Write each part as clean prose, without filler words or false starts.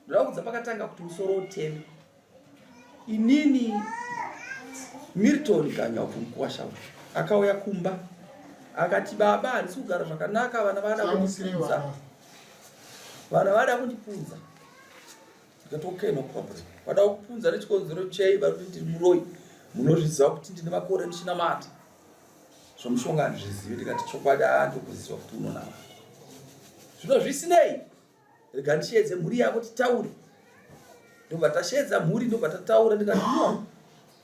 Ndakudza pakatanga kuti musoro uteme. Inini Milton kanya kumkwasha. Akauya kumba. Akati baba handisi kugara zvakanaka, vana vada kundipunza. Vana vada kundipunza. Ndikati okay, no problem. Vada kupunza nechikonzero chei vari kuti ndiri muroyi. Munozviziva kuti ndine makore ndichinamata. Zvomushonga handizvizivi. Ndikati chokwadi ndokuziva kuti unonama. Zvino zvisinei. Rega ndishedze mhuri yako titaure. Ndobva tashedza mhuri, ndobva tataura. Ndikati no.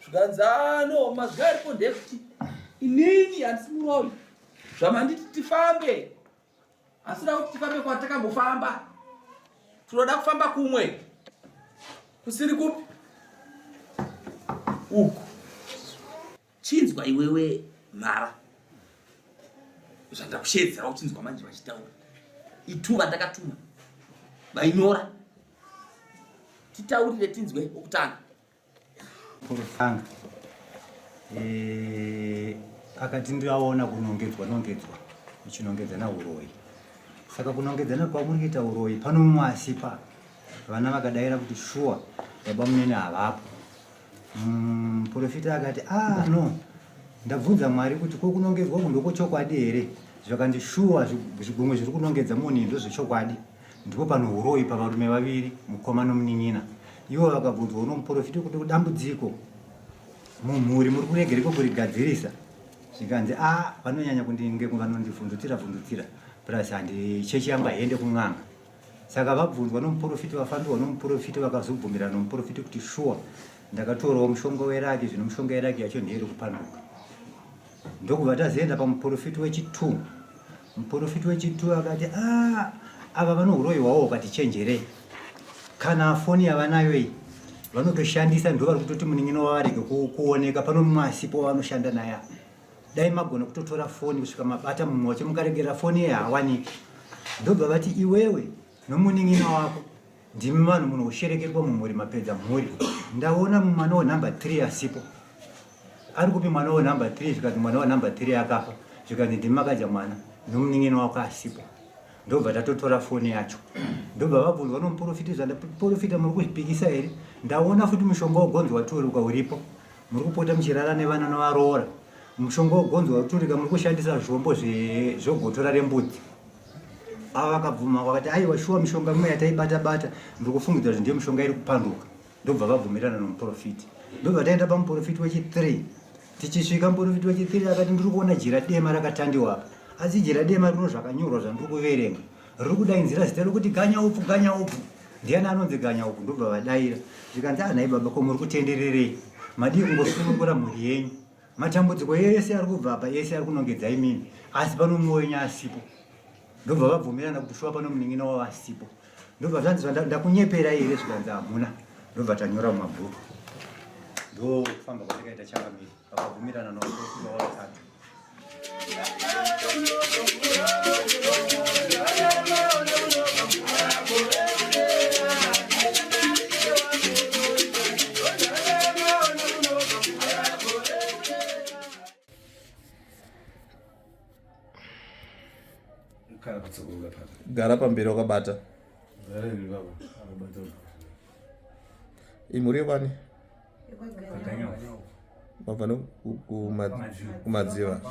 Zvikanzi no, mazwi aripo ndekuti inini handisi muroyi. Zvamanditi tifambe. Asina kuti tifambe kwatakambofamba. Tunoda kufamba kumwe. Kusiri kupi? Uku. Chinzwa iwewe mara. Zvandakushedzera uchinzwa manje vachitaura. Ituva ndakatuma. Vainyora. Titaurire tinzwe okutanga. Kurutanga. Akati ndiraona kunongedzwa uchinongedzana uroyi. Saka kunongedzana kwamuri kuita uroyi pano mumwasipa. Vana vakadaira kuti shuwa baba munene havapo. Muprofita akati no, ndabvunza Mwari kuti ko kunongedzwa ndiko chokwadi here. Zvakanzi shuwa zvigumwe zviri kunongedza munhu ndozvechokwadi. Ndipo pano uroyi pavarume vaviri, mukoma nomunin'ina. Ivo vakabvunzwa nomuprofita kuti dambudziko mumhuri muri kuregereko kurigadzirisa. Zvikanzi vanonyanya kundinge vanondivhundutsira plus handi chechi yangu haiende kun'anga. Saka vabvunzwa nomuprofita, vafambiwa nomuprofita, vakazobvumirana nomuprofita kuti shuwa ndakatorawo mushonga weraki, zvino mushonga weraki yacho ndeyeri kupanduka. Ndokubva tazoenda pamuprofita wechi2. Muprofita wechi2 akati ava vano uroyiwawo ukatichenjerei. Kana foni yavanayo iyi vanotoshandisa, ndo vari kutoti munin'ina wavarege kuoneka pano mumasipo vanoshanda naye. Dai magona kutotora foni kusvika mabata mumwoche mukaregera foni yahawaniki. Ndobva vati iwewe nomunin'ina wako ndimi vanhu munosherekerwa mumhuri mapedza mhuri. Ndaona mwana wenumber 3 asipo. Ari kupi mwana wenumber 3? Zvikanzi mwana wenumber 3 akafa. Zvikanzi ndimi makadya mwana nomunin'ina wako asipo. Ndobva tatotora foni yacho. Ndobva vabvunzwa nomuprofita, zvandaprofita muri kuzvipikisa here? Ndaona futi mushonga wogonzwa waturika uripo. Muri kupota muchirara nevana novaroora. Mushonga wogonzwa waturika muri kushandisa zvombo zvogotora rembudzi. Ava vakabvuma vakati aiwa shuwa mishonga mimwe yataibata ndiri kufungidza kuti ndiyo mishonga iri kupanduka. Ndobva vabvumirana nomuprofita. Ndobva taenda pamuprofita wechi3. Tichisvika muprofita wechi3 akati ndiri kuona jira dema rakatandiwa apa. Asi jira dema rino zvakanyorwa zvandiri kuverenga. Riri kudainzira zita rokuti ganya upu. Ndiani anonzi ganya upu? Ndobva vadaira. Zvikanzi nhai baba, ko muri kutendererei? Madii kungosunungura mhuri yenyu. Matambudziko yese ari kubva apa, yese ari kunongedzai mimi. Asi pano mumwe wenyu asipo. Ndobva vabvumirana kuti shuwa pano munin'ina wavo asipo. Ndobva zvanzi ndakunyepera here? Zvikanzi hamuna. Ndobva tanyora mumabhuku. Ndo kufamba kwatakaita changamiri. Vakabvumirana nomuprofita wavasatu. Gara pamberi wakabata. Imhuri yekwani? Mabva kumadziva.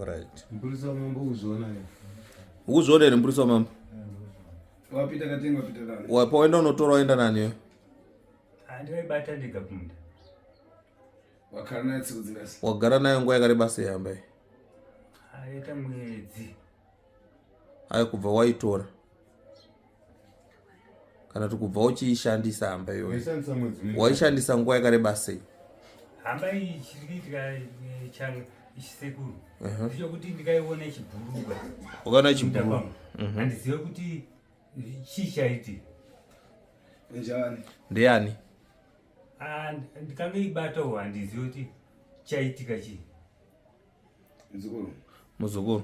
Alright. Mpurisa mambo uzona here. Uzona here mpurisa mambo? Wapita katenga wapita nani? Wapoenda unotora waenda nani? Ndikaibata ndikapinda. Wakara naye tsiku dzingasi? Wagara naye nguva yakareba sei hamba iyi? Aita mwedzi. Ayi kubva waitora? Kana kuti kubva uchiishandisa hamba iyoyo? Waishandisa mwedzi mumwe? Waishandisa nguva yakareba sei? Hamba iyi chiri kuitika changu ichisekuru. Ndicho kuti ndikaiona ichibhururuka. Ukaona ichibhururuka? Handizive kuti chii chaitika. Njani? Ndiani? Ndikangoibatawo handizive kuti chaitika chii. Muzukuru? Muzukuru?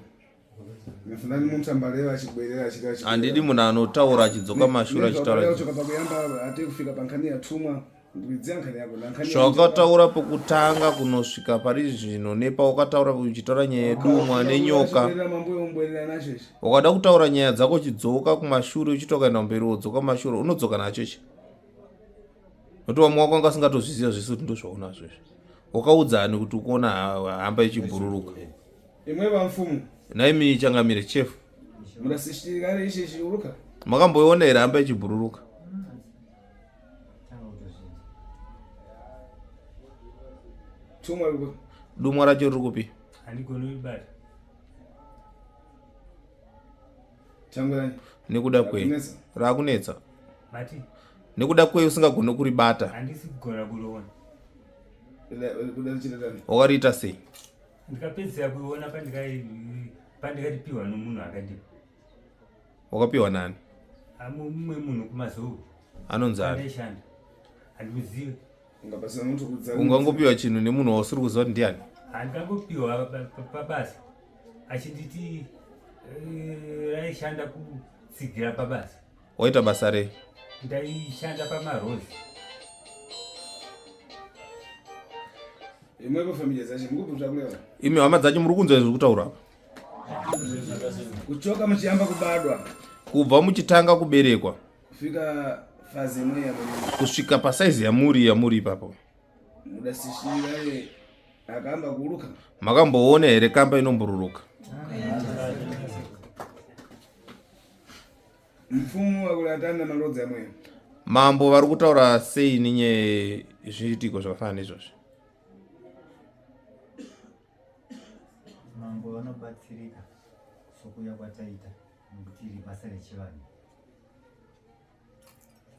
Mefuna nimumtambaleva achibwerera achika. Handidi munhu anotaura achidzoka mashure achitaura. Choka pakuyamba ati kufika pankhani yatumwa Zvawakataura pokutanga kunosvika pari zvino nepawakataura uchitaura nyaya yedumwa nenyoka. Wakada kutaura nyaya dzako uchidzoka kumashure uchitoka enda mberi wodzoka kumashure unodzoka nacho chi. Nokuti vamwe wako anga asingatozviziva zvese kuti ndozvaunazvo izvi. Wakaudzani kuti ukuona hamba ichibhururuka. Imwe vamfumu. Naimi changamire chef. Murasishirikare ishe chiuruka. Makamboiona here hamba ichibhururuka. Dumwa racho riri kupi? Nekuda kwei rakunetsa. Nekuda kwei usingagoni kuribata. Wakariita sei? Ndikapedzera kuona pandikatipiwa nomunhu akadipa. Wakapiwa nani? Mumwe munhu kumazovu. Anonzi ani? Andaishanda. Handikuzive. Ungangopiwa chinhu nemunhu wausiri kuziva kuti ndiani? Handikangopiwa pabasa. Achinditi raishanda kutsigira pabasa. Waita basa rei? Ndaishanda pamarozi. Imi hama dzacho muri kunzwa zviri kutaura? Kuchoka muchiyamba kubadwa. Kubva muchitanga kuberekwa. Kufika fazi imwe yamuri. Kusvika pasaizi yamuri ipapo. Mudasishira akamba kuruka. Makamboona here kamba inombururuka? Mfumu wakulatana malodzi amwe. Mambo vari kutaura sei nenyaya zviitiko zvakafanana izvozvi? Mambo vanobatsirika sokuya kwataita nokuti iri basa rechivanhu.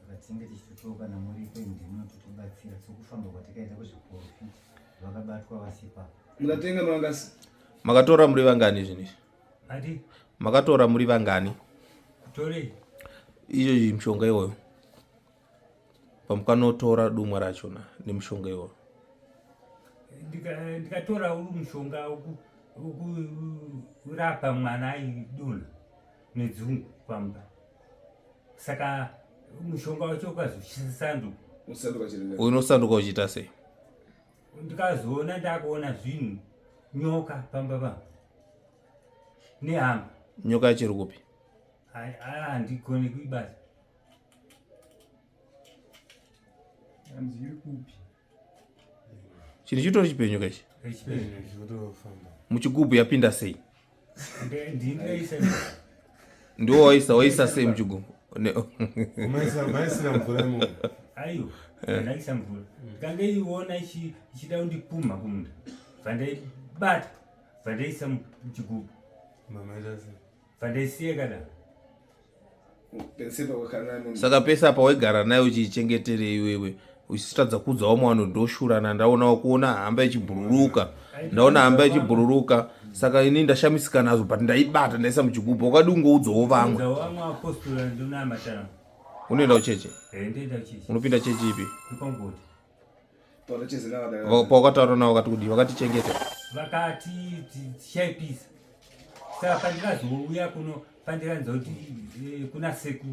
Saka tinenge tichitotoka namuri kwendimo totobatsira sokufamba kwatakaita kuzviprofiti vakabatwa vasipa. Mukatenga mangasi? Makatora muri vangani zvinizvi? Ati? Makatora muri vangani? Torei? Iyo mishonga iyoyo. Pamukanotora dumwa rachona nemushonga iyoyo. Ndikatora uri mushonga urapa mwana aidonha nedzungu pamba. Saka mushonga wacho ukazosanduka. Unosanduka uchiita sei? Ndikazoona ndakuona zvinhu nyoka pamba pangu nehamba. Nyoka yacho iri kupi? Handigoni kuibata. Chinhu chitori chipenyu ichi? Muchigubhu yapinda sei? Ndiwo waisa sei muchigubhu? Aiyo, ndaisa mvura. Ndikanga iona ichida kundipumha kumunda. Vandaibata, vandaisa muchigubhu. Vandaisiya kada. Saka pesa apa waigara nayo uchichengetere iwewe uchitadza kudzawo mwana ndoshurana ndaona wakuona hamba ichibhururuka. Ndaona hamba ichibhururuka. Saka ini ndashamisika nazvo but ndaibata ndaisa muchigubhu. Wakadi ungoudzawo vamwe. Vamwe apostora ndonamatana. Unoenda kucheche? Ndoenda kucheche. Unopinda chechi ipi? Ndipangoti. Pawakataura navo vakati kudi vakatichengeta? Vakati tichaipisa. Saka pandikazouya kuno pandikanza kuti kuna seku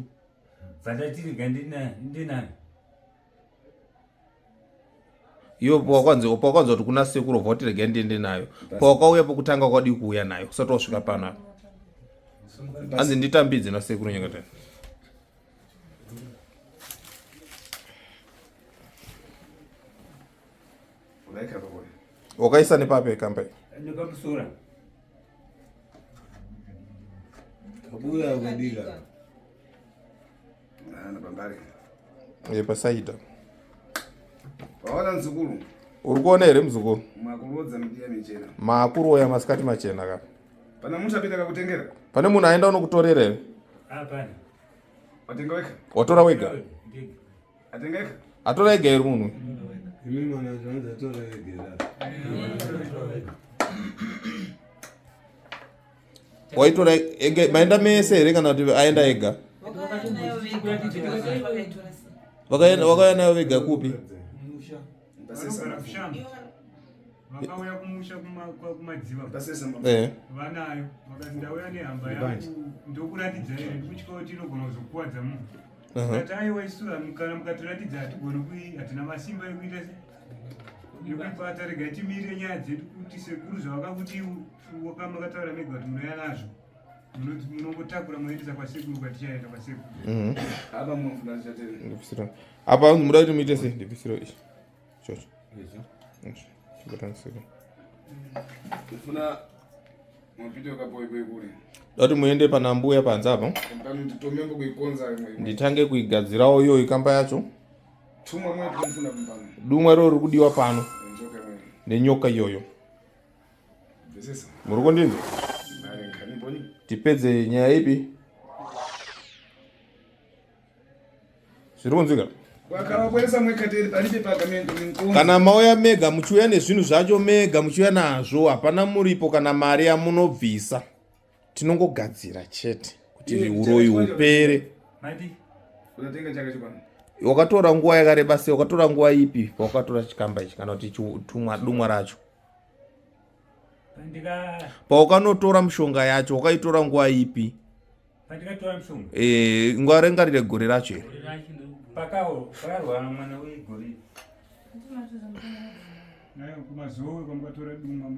vandatirega ndenayo. Iwo pawakwanza kuti kuna sekuru bva watirega ndiende nayo. Pawakauya pokutanga kwadi kuuya nayo kusati wasvika pano. Hanzi nditambidze nasekuru nyengetani. Wakaisa nepape kamba? Ndikamusora. Kabuya ukadika. Bambari. Pasaida. Waona mzukuru? Uri kuona here muzukuru? Makurodza midiya michena. Makuroya masikati machena ka. Pana munhu apinda kakutengera? Pane munhu aenda unokutorera here? Hapana. Watenga weka? Watora wega? Atenga weka? Atora ega here munhu? Mimi mwana zvanza tora ega. Waitora ega maenda mese here kana kuti aenda ega? Wakaya nayo vega kupi? Vakauya kumusha kumadziva vanayo vakati ndauya nehamba yangu ndokuratidza here ndikutyauti inogona kuzokuwadza munhu Kati aiwa isura kana mukatoratidza hatigoni hatina masimba ekuita se yekuipata rega timirire nyaya dzedu kuti sekuru zvavakakuti wakamukataura mega kuti munouya nazvo munongotakura munoendesa kwasekuru kwatichaenda kwasekuru. Apa munofuna zvichateera. Apa muda kuti muite sei ndibvisiro ichi. Chocho. Chikotanisika. Ndifuna mupite ukapoipoe kule. Doti muende pana mbuya panze apa. Nditomembo kuikonza imwe. Nditange kuigadzirawo iyo ikamba yacho. Tumwa mwe kumfuna kumpano. Dumwe rori kudiwa pano. Njoka mwe. Nenyoka iyoyo. Ndisisa. Muri kundinzwa? Nale nkaniboni. Tipedze nyaya ipi? Zviri kunzwika? Wakawabweresa mwekateri palibe pagamento ninkonza. Kana mauya mega muchiuya nezvinhu zvacho mega muchiuya nazvo hapana muripo kana mari yamunobvisa. Tinongogadzira chete kuti uroyi upere. Mati Unatenga chaka chipano. Wakatora nguva yakareba sei? Wakatora nguva ipi pawakatora chikamba ichi kana kuti dumwa racho? Pawakanotora mushonga yacho wakaitora nguva ipi? pandikatora mushonga Nguva rengarire gore racho here? pakarwara mwana wegore nayo kumazowe kwamukatora duma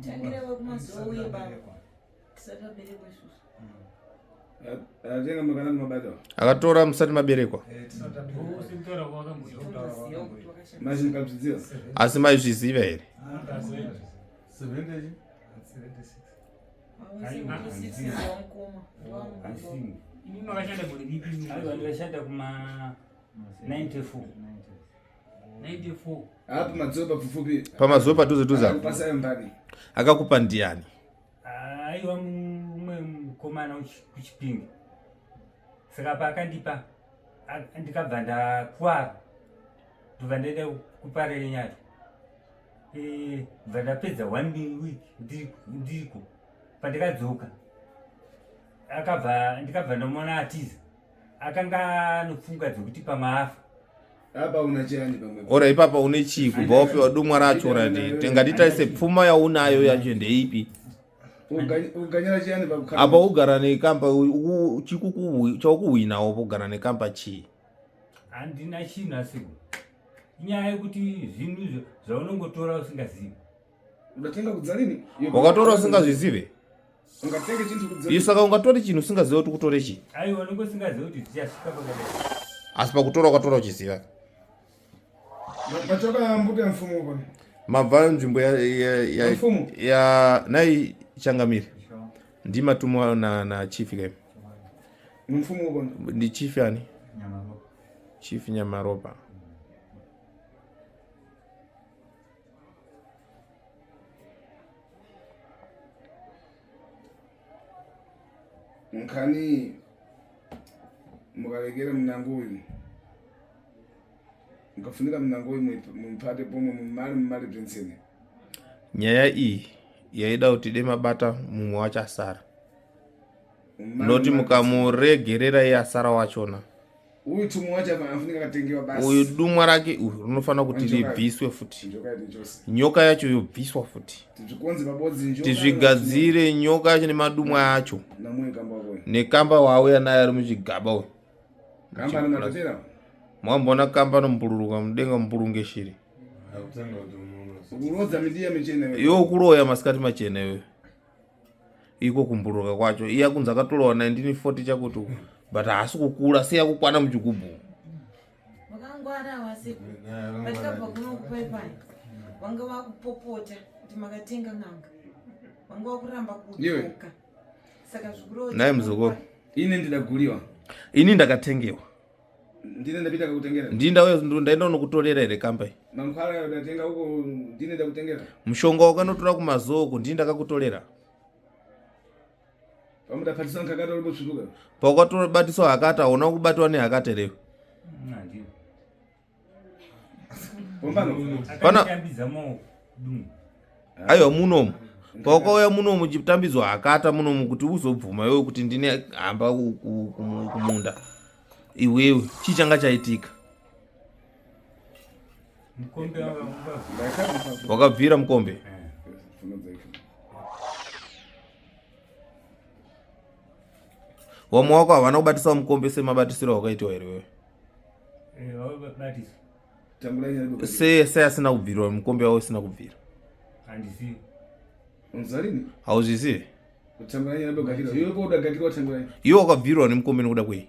Atenga makana mabado. Akatora musati maberekwa. Mashini kapsidzira. Asi maizviziva here? 70. ndikashanda kuma 94 Apa madzoba fufupi. Pamazuva padhuze Pasa mbani. akakupa ndiani? aiwa mumwe mukomana kuchipingi saka paakandipa ndikabva ndakwara ndobva ndaenda kuparere nyato bva ndapedza 1 week ndiriko pandikadzoka ndikabva ndomona atiza akanga anofunga dzokuti pamaafa Apa unachani pamwe. Ora ipapa une chii kubva wapiwa dumwa racho? Ora tingatitarisa pfuma yaunayo yacho ndeipi? Uganyara chani pakukhala. Apa ugara nekamba chakukuhwinawo pogara nekamba chii? handina chinhu asiku inyaya yekuti zvinhu zvaunongotora usingazivi. Unatenga kudzalini? Wakatora usingazvizive? Ungatenge chintu kudzalini. Saka ungatora chinhu usingazive kuti kutore chii? aiwa nongosingazivi kuti zvichasvika pakadai. Asi pakutora ukatora uchiziva. Machoka mbuka mfumo uko. Mabva nzvimbo Mfumo. ya nai Changamire. Ndimatumwa na chief game. Mfumo uko. Ndi chief yani? Chief Nyamaropa. Nkani mukalegera mnango uyu. Mukafunika mnango uyu mumpate pomwe mumali princeni. Nyaya iyi yaida kuti demabata mumwe wacho asara. Noti mukamuregerera iye asara wachona. Uyu tumwe wacho afunika katengewa basi. Uyu dumwa rake rinofanira kuti ribviswe futi. Nyoka yacho yobviswa futi. Tichikonze babodzi njoka. Tizvigadzire nyoka yacho nemadumwa acho. Namwe kamba uyu. Nekamba wauya naye ari muchigaba uyu. Kamba anatotera. Mwambona Kamba nombururuka mudenga mupurunge shiri. Ukurodza midiya michena wewe. Iwo kuroya masikati machena wewe. Iko kumbururuka kwacho. Iya kunza akatolowa 1940 chakuti but haasi kukura seya kukwana muchigubhu. Wakangwara wasiku. Patikabva kuno kupaipai. Wanga wakupopota kuti makatenga n'anga. Wanga wakuramba kudzoka. Saka zvikuru. Naye muzukuru. Ine ndidaguliwa. Ini ndakatengewa. Ndine ndapita kukutengera. Ndaenda unokutorera here Kamba. Mankhwala ndatenga huko ndine ndakutengera. Mushonga wakanotora kumazoko ndini ndakakutorera. Pamuda patisa nkakata uri kusvituka. Paukatora batiso hakata hauna kubatwa nehakata rewe. Pombano. Akandiyambidza maoko dumu. Aiwa munomu. Paukauya munomu chitambidzwa hakata munomu kuti uzobvuma iwewe kuti ndine hamba kumunda. Iwewe chii changa chaitika? Mukombe Wakabvira mukombe. Wamwe wako havana kubatisa mukombe semabatisiro wakaitiwa here wewe. batisi Tambulai nyalebe. Se asina kubvirwa mukombe wawo asina kubvira. handisi Unzalini? Hauzvizivi? Tambulai nyalebe gakira. Iwe boda gakira tambulai. Iwo wakabvirwa nemukombe nekuda kwei?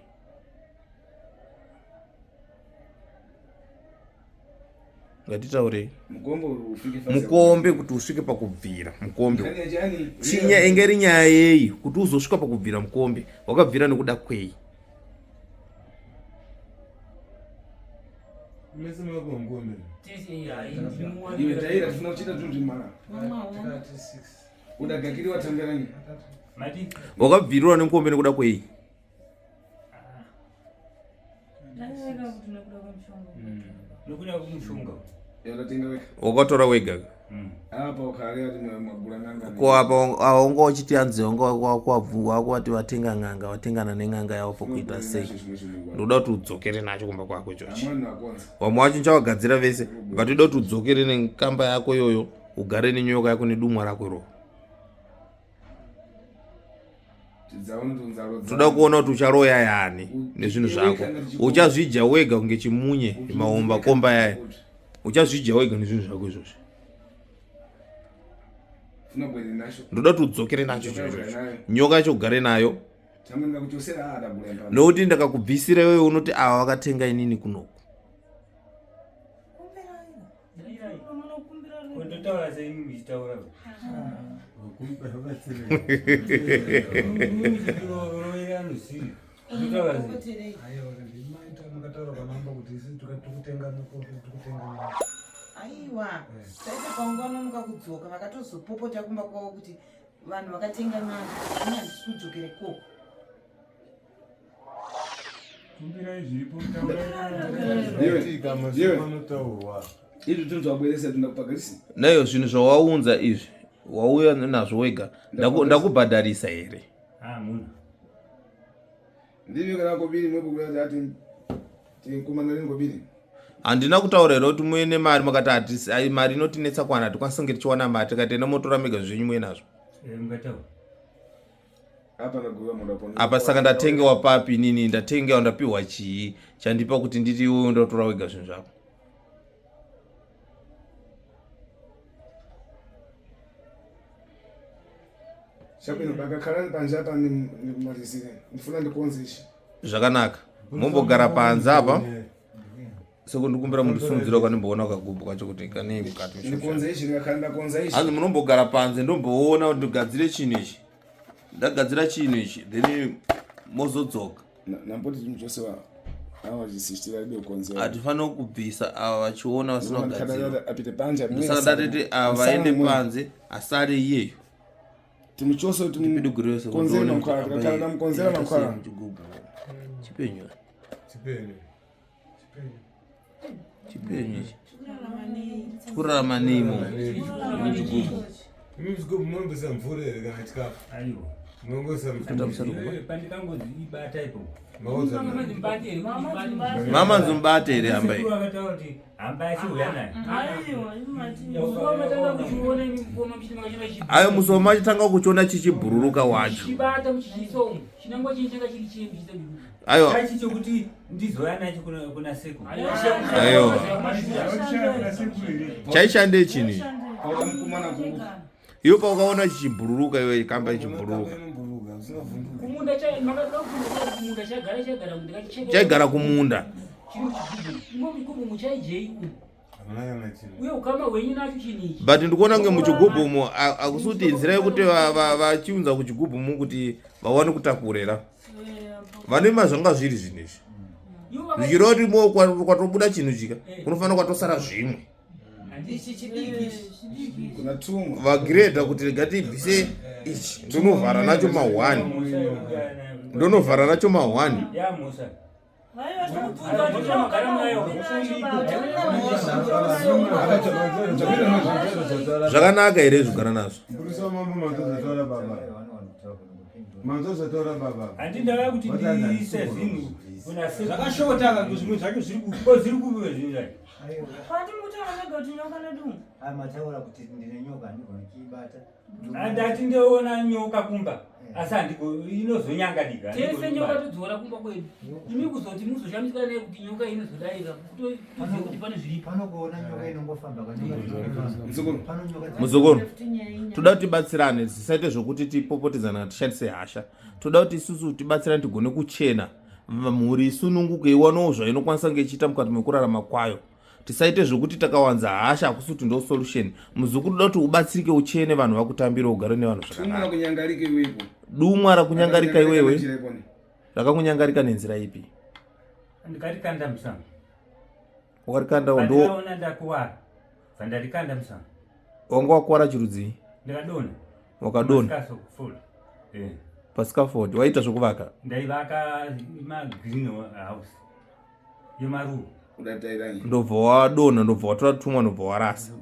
Ngatitaurei. Mukombe kuti usvike pakubvira mukombe. Chinya ingeri nyaya yei kuti uzosvika pakubvira mukombe wakabvira nekuda kwei? Mese makombe. Iwe taira tufuna kuchita tundu mara. Uda gakira tambulai. mati Wakabvirirwa nemukombe nekuda kwei? nokuda kumushonga Wakatora wega. Apa ukaria ati magula nganga. Kwa apa aunga uchiti anzi kwabvuwa kwati watenga nganga watengana nenganga yawo pokuita sei. Ndoda kuti udzokere nacho kumba kwako chochi. Wamwe wacho chawagadzira vese ngatoda kuti udzokere nekamba yako yoyo ugare nenyoka yako nedumwa rako ro. Toda kuona kuti ucharoya yani nezvinhu zvako. Uchazvija wega kunge chimunye maomba komba yaya. Uchazvija wega nezvinhu zvako izvozvo. Ndoda kuti udzokere nacho chocho. Nyoka yacho ugare nayo. Nokuti ndakakubvisira wewe unoti ava wakatenga inini kunoku. kundotaura seimi michitaura aiwa saite pangano mukakudzoka vakatozopopota kumba kwavo kuti vanhu vakatenga ng'anga ani handisi kudzokere koko kumbirai zviripo Idu tundu wabwelesa tunakupagalisi. Nayo zvinhu zvawaunza izvi wauya nazvo wega ndakubhadharisa here? muna Ndivyo kana kobiri mwebugula ati tinkumana ngobiri. Handina kutaura here kuti muine mari makati ati mari inotinetsa kwana tikwanisa kunge tichiwana mari tikatenda motora mega zvenyu muye nazvo. mungataura Apa naguwa mundapo. Apa saka ndatengewa papi nini ndatengewa ndapiwa chii chandipa kuti nditi iwe ndotora wega zvinhu zvako. Shapino bakakhala panje apa nimalizire. Ndifuna ndikonzeshe. Zvakanaka. Mumbogara panze apa. Soko ndikumbira mundisunzira ukanimboona ukagubhu kwacho kuti kane mukati. Ndikonzeshe ngakhala konzeshe. Hanzi munombogara panze ndomboona kuti ndigadzire chinhu ichi. Ndagadzira chinhu ichi then mozodzoka. Nampoti tumuchosewa. Awa jisishtira ibe konzeshe. Atifano kubvisa ava vachiona vasina kugadzira. Apite panje. Saka ndatete ava vaende panze asare iyeyo. Tumuchoso konzera mkwara kana namkonzera mkwara chipenyu kurarama neimo muchigubu Muzigubu munombesa mvura here kana chikafu. aiwa Munongoisa pandikangodzi ibata ipo mama nzomubate here hambai akataura kuti hambai chiuya naye ayo musoma achitanga kuchiona chichibhururuka wacho ayo chokuti ndizoya nacho kuna seko ayo chaishandei chini iwe paukaona chichibhururuka iwe Kamba ichibhururuka chaigara kumunda but ndikuona kunge muchigubhumo akusi kuti nzira yekuti vachiunza kuchigubhumo kuti vawane kutakurira vane mazvanga zviri zvinhu izvi zvichiro kuti mo kwatobuda chinhu chika kunofanira kwatosara zvimwe vagireda kuti regatibvise ichi ndonovhara nacho ma1 ndonovhara nacho ma1 zvakanaka here zvigara nazvo handindava kuti ndiise zvinhu Zvakashota kana zvimwe zvacho zviri kubuya zviri. Kwati mutaura nega kuti nyoka nedumbu. Mataura kuti ndine nyoka ndigona kuibata. Andati ndoona nyoka kumba. Asi inozonyangadika. Tese nyoka todzora kumba kwedu. Imi kuzoti muzoshamisika naye kuti nyoka inozodaira. Kutoziva kuti pane zviripo. Panokuona nyoka inongofamba Muzukuru, toda kuti tibatsirane tisaite zvokuti tipopotedzana tishandise hasha. Toda kuti isusu tibatsirane tigone kuchena. Mhuri isununguke iwanewo zvainokwanisa kunge ichiita mukati mekurarama kwayo. Tisaite zvokuti takawanza hasha akusi kuti ndo solution. Muzukuru, toda kuti ubatsirike uchene vanhu vakutambira ugare nevanhu zvakanaka. Dumwa rakunyangarika iwewe. Rakakunyangarika nenzira ipi? Ndikarikanda musanga. Wakarikanda ndo ndaona ndakuwara. Vandarikanda musanga. Wanga wakuwara chirudzi? Ndakadona. Wakadona? Pascaford. Waita zvokuvaka? Ndaivaka green house yemaruva. Ndobva wadona, ndobva watora tumwa, ndobva warasa.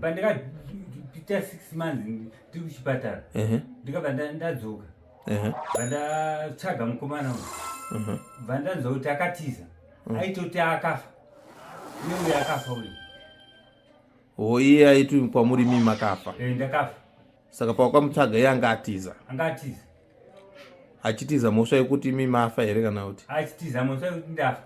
Pandakapita 6 months tiri kuchipatara. Ndikabva ndadzoka. Vandatsvaga mukomana uyu. Vandanzwa kuti akatiza. Aitoti akafa. Iye akafa uyu. Iye aiti kwamuri mimi makafa? Ndakafa. Saka pawakamutsvaga iye anga atiza? Anga atiza. Achitiza mhosva yekuti mimi mafa here kana kuti? Achitiza mhosva yekuti ndafa.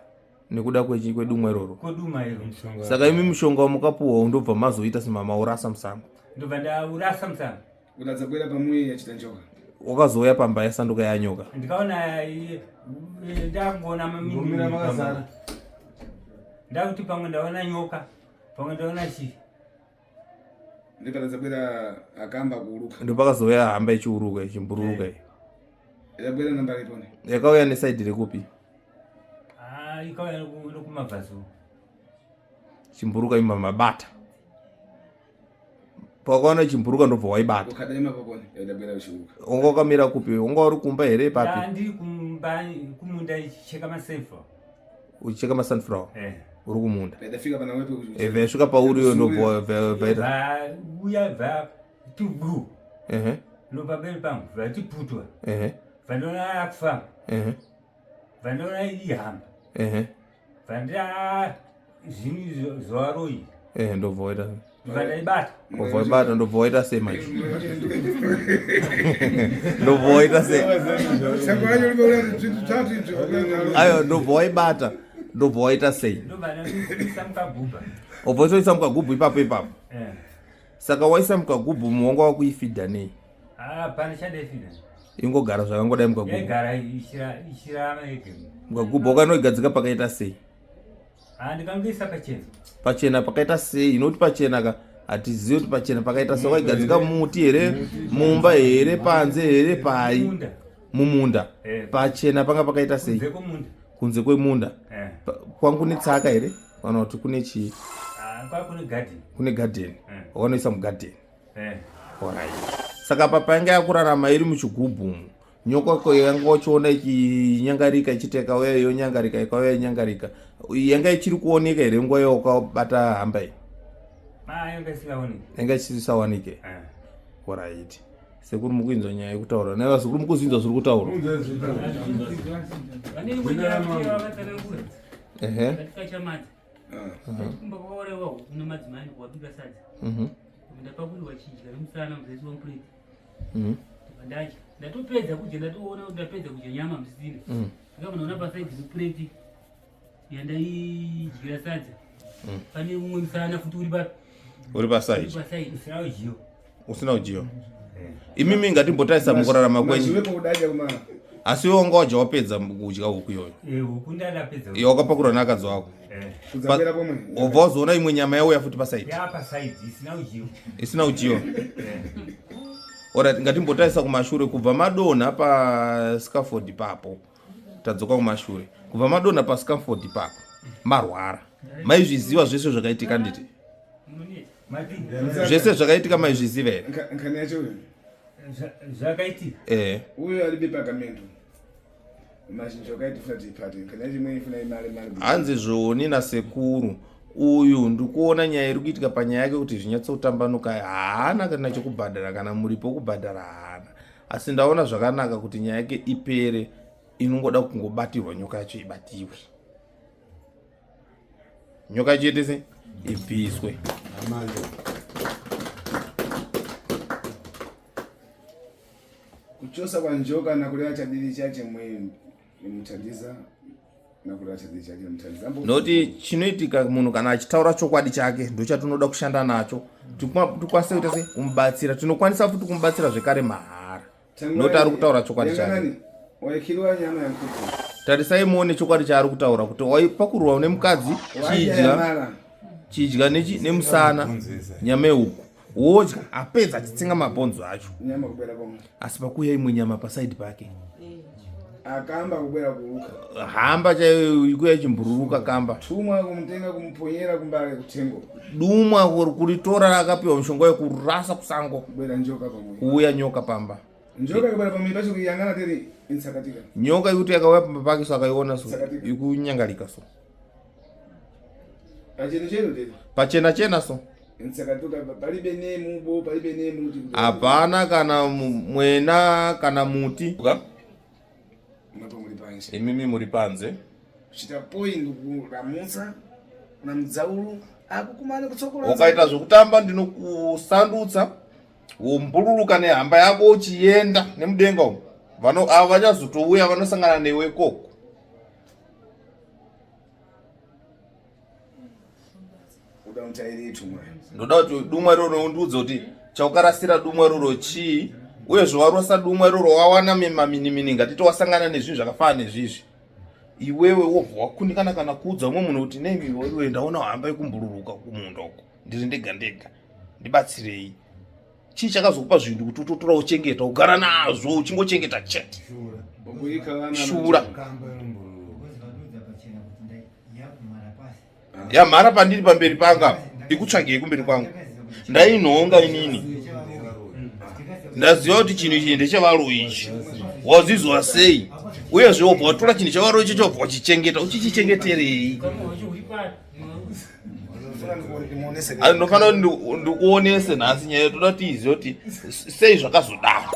Nekuda kwedumwa iroro? Kwedumwa iroro. Saka imi mushonga wamukapuwa ndobva mazoita semama urasa musango? Ndobva ndaurasa musango. Unadzabwera pamuyi yachita njoka? Wakazouya pamba yasanduka yanyoka? Ndikaona ndakuona mamini makazara. Ndakuti pamwe ndaona nyoka, pamwe ndaona chii. Ndikadzabwera akamba kuuruka. Ndopakazouya hamba ichiuruka ichimbururuka iyi. Yabwera namba ripone. Yakauya nesaidi rekupi? Ikauya nokumabvazu. Chimburuka imba mabata. Pakaona chimburuka ndobva waibata. Ukadaima pakone yabwera uchiuruka. Wanga wakamira kupi? Wanga uri kumba here papi? Ndiri kumba kumunda ichicheka masunflower. Uchicheka masunflower? Uri kumunda. Ndafika pana wepo kuchi. Vasvika pauri ndobva vaita. Uya va tubu. Nopamberi pangu vatiputwa. Vandoona akufa. Vandoona ihamba. Vanda zvinhu zvavaroi. Ndobva waita. Vandaibata. Ndobva waita sema izvo. Ndobva waita sema. Ayo ndobva waibata. Ndobva waita sei? Ndobva mukagubha. Ubvotoisa mukagubhu ipapo? Saka waisa mukagubhu muwanga wakuifidha nei? Pana chandaifidha. Ingogara zvakangodai mukagubhu? Yaigara ichirama yega. Mukagubhu wakanoigadzika pakaita sei? Ndikangoisa pachena. Pachena pakaita sei? Inoti pachena hatizivi kuti pachena pakaita sei. Waigadzika mumuti here? Mumba here? Panze here? Pai? Mumunda. Pachena panga pakaita sei? Kunze kwemunda. Kwangu netsaka here? Kana kuti kune chii? Kune garden. Kune garden. Wakanoisa mugarden. Alright. Saka papainge yakurarama iri muchigubhu, nyoka yanga wachiona ichinyangarika ichiteka uya yonyangarika ikauya inyangarika, yanga ichiri kuoneka here nguva yawakabata hamba iyi? Yanga isingaoneki. Yanga ichisaoneke. Alright. Sekuri mukuinzwa nyaya yekutaura. Neva sekuri mukuzinzwa zviri kutaura. Vane imwe nyaya yavakataragura. Katikachamata. Kumba kwakaorewa kuna madzimai wabika sadza. Ndapakuri wachidya nemusana muzesi wamupureti. Ndadya. Ndatopedza kudya, ndatoona kuti ndapedza kudya nyama musisire. Ndikamunoona pasaidhi mupureti yandaidyira sadza. Pane umwe musana futi uri papi? Uri pasaidhi. Usina ujiyo. Usina ujiyo. Imimi ngatimbotarisa mukurarama kwenyu. Asi iwe wanga waja wapedza kudya huku iyoyo? Huku ndandapedza. Wakapakurwa neakadzi wako? Wabva wazoona imwe nyama yauya futi pasaidhi? Pasaidhi isina ujiyo. Isina ujiyo. Alright, ngatimbotarisa kumashure kubva madonha paScaffold papo. Tadzoka kumashure. Kubva madonha paScaffold papo. Marwara. Maizviziva zvese zvakaitika nditi? Zvese zvakaitika maizviziva here? Nkhani yacho uyu. Zvakaitika? Uyu ari bepakamento. Mazhinji akaitifuna tipati. Nkhani yacho imwe ifuna imari. Hanzi zvoni nasekuru. Uyu ndikuona nyaya iri kuitika panyaya yake kuti zvinyatsotambanuka haana kana chokubhadhara kana muripo wokubhadhara haana. Asi ndaona zvakanaka kuti nyaya yake ipere inongoda kungobatirwa nyoka yacho ibatiwe. Nyoka yacho yetese ibviswe. Kuchosa kwa njoka na kulea chadili chache mwe muthandiza na kulea chadili chache muthandiza. Noti chinoitika munhu kana achitaura chokwadi chake ndo chatinoda kushanda nacho. Tikwanise kuita sei kumubatsira. Tinokwanisa futi kumubatsira zvekare mahara. Noti ari kutaura chokwadi chake. Waikirwa nyama ya nkuku. Tarisai muone chokwadi chaari kutaura kuti waipakurwa nemukadzi chidya nemusana nyama yehuku. Wodya apedza achitsenga mabhonzo acho. Nyama kubera pomwe. Asi pakuya imwe nyama paside pake. Akamba kubera kuruka. Hamba chaiyo ikuya Ichibhururuka Kamba. Tumwa kumutenga kumponyera kumbale kutengo. Dumwa kuritora akapiwa mishonga yekurasa kusango. Kubera njoka pamwe. Kuuya nyoka pamba. Njoka kubera pamwe pacho kuyangana teri insakatika. Nyoka yuti yakauya pamba pake so akaiona so ikunyangalika so. Pachena so. Insakatuka palibe nemu bo palibe nemu kuti. Hapana kana mwena kana muti. Imimi muri panze. Chita point kuramusa na mdzaulu akukumane kutsokola. Ukaita zvokutamba ndinokusandutsa wombuluruka nehamba yako uchienda nemudenga umo. Vano ava vachazotouya vanosangana newe koko. Ndoda kuti dumwa iroro undiudze kuti chaukarasira dumwa iroro chii, uyezve warosa dumwa iroro wawana maminimini ngatiti wasangana nezvinhu zvakafanana nezvizvi. Iwewe wobva wakundikana kana kuudza umwe munhu kuti nemi iwe ndaona hamba yekumbururuka kumunda uko. Ndiri ndega. Ndibatsirei. Chii chakazokupa zvinhu kuti utotora uchengeta ugara nazvo uchingochengeta chete. Shura. Yamhara pandiri pamberi panga ikutsvagei kumberi kwangu. Ndainhonga inini. Ndaziva kuti chinhu ichi ndechevaro ichi. Wazizwa sei? Uyezve wobva watora chinhu chevaro ichi chobva wachichengeta. Uchichichengeterei? Ndinofanira kuti ndikuonese nhasi nyaya toda kuti izive kuti sei zvakazodaro.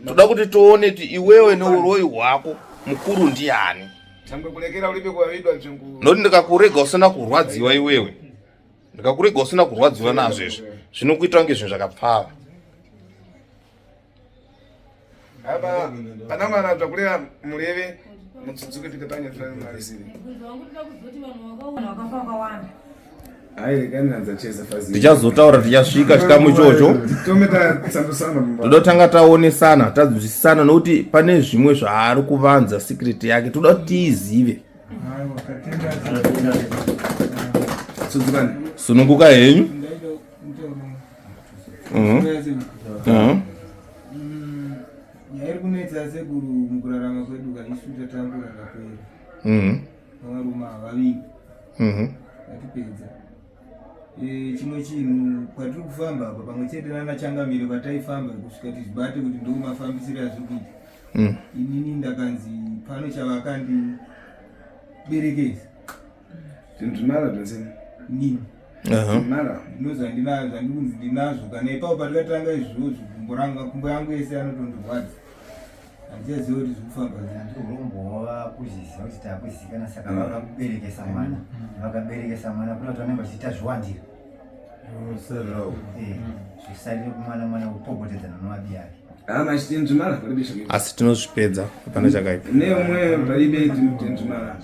Toda kuti tione kuti iwewe neuroyi hwako mukuru ndiani. Noti ndikakurega usina kurwadziwa iwewe. Ndikakurega usina kurwadziwa nazvo izvi. Zvinokuita kunge zvinhu zvakapfava. Aba panamana takulera muleve mutsutsuke pita panya fulani malisiri. Tichazotaura tichasvika chikamu ichocho. Toda kutanga taonesana tadzwisisana nokuti pane zvimwe zvaari kuvanza secret yake toda kuti tiizive. Sununguka henyu. Nyaya kunetsa sekuru mukurarama kwedu kaisuta tambura ngapera. Varume vaviri. Atipedza. Chimwe chinhu kwatiri kufamba apa pamwe chete nanachangamire kwataifamba kusvika tizibate kuti ndo mafambisiro azvikuita. Inini ndakanzi pano chavakandiberekeza. Tindimara dzenseni. Nini? Mara. Ndinoza ndinazvo kana ipapo patikatanga izvozvo kumbo yangu yese anotondorwadza. Handichaziva kuti zvikufamba urombowa kuzviziva kuti takuzikana saka vakaberekesa mwana. Vakaberekesa mwana kuna kuti vanenge vachiita zviwandira. Zvisalire kumwana kupopotedzana novabiyari. Asi tinozvipedza pane chakaipa. Neumwe paibe tindimara.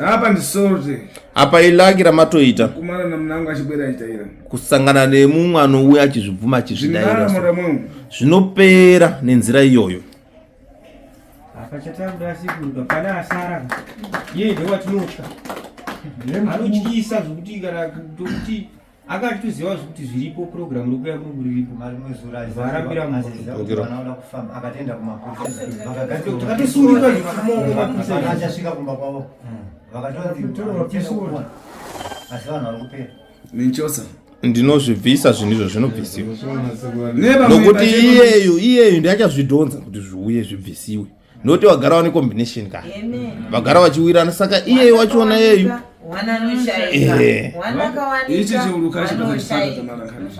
Apa ndisorte. Apa ilagi ramatoita. Kumana namunangu achibwera achitaira. Kusangana nemumwe anouya achizvibvuma achizvidaira. Zvinopera nenzira iyoyo. Apa chatabuda siku pana asara. Yeye ndo watinotya. Anotyisa zvokuti kana kuti akatiziva zvokuti zviripo program rokuya riripo mari mwezura varambira vanaoda kufamba akatenda kumapurisa vakatisunguka zvikumomo achasvika kumba kwavo vakatoasi vanhu vari kupera ninchosa ndinozvibvisa zvinhu izvo zvinobvisiwa nokuti iyeyu ndiachazvidhonza kuti zviuye zvibvisiwe nokuti vagara vane combination ka vagara vachiwirana saka iyeyu wachiona yeyu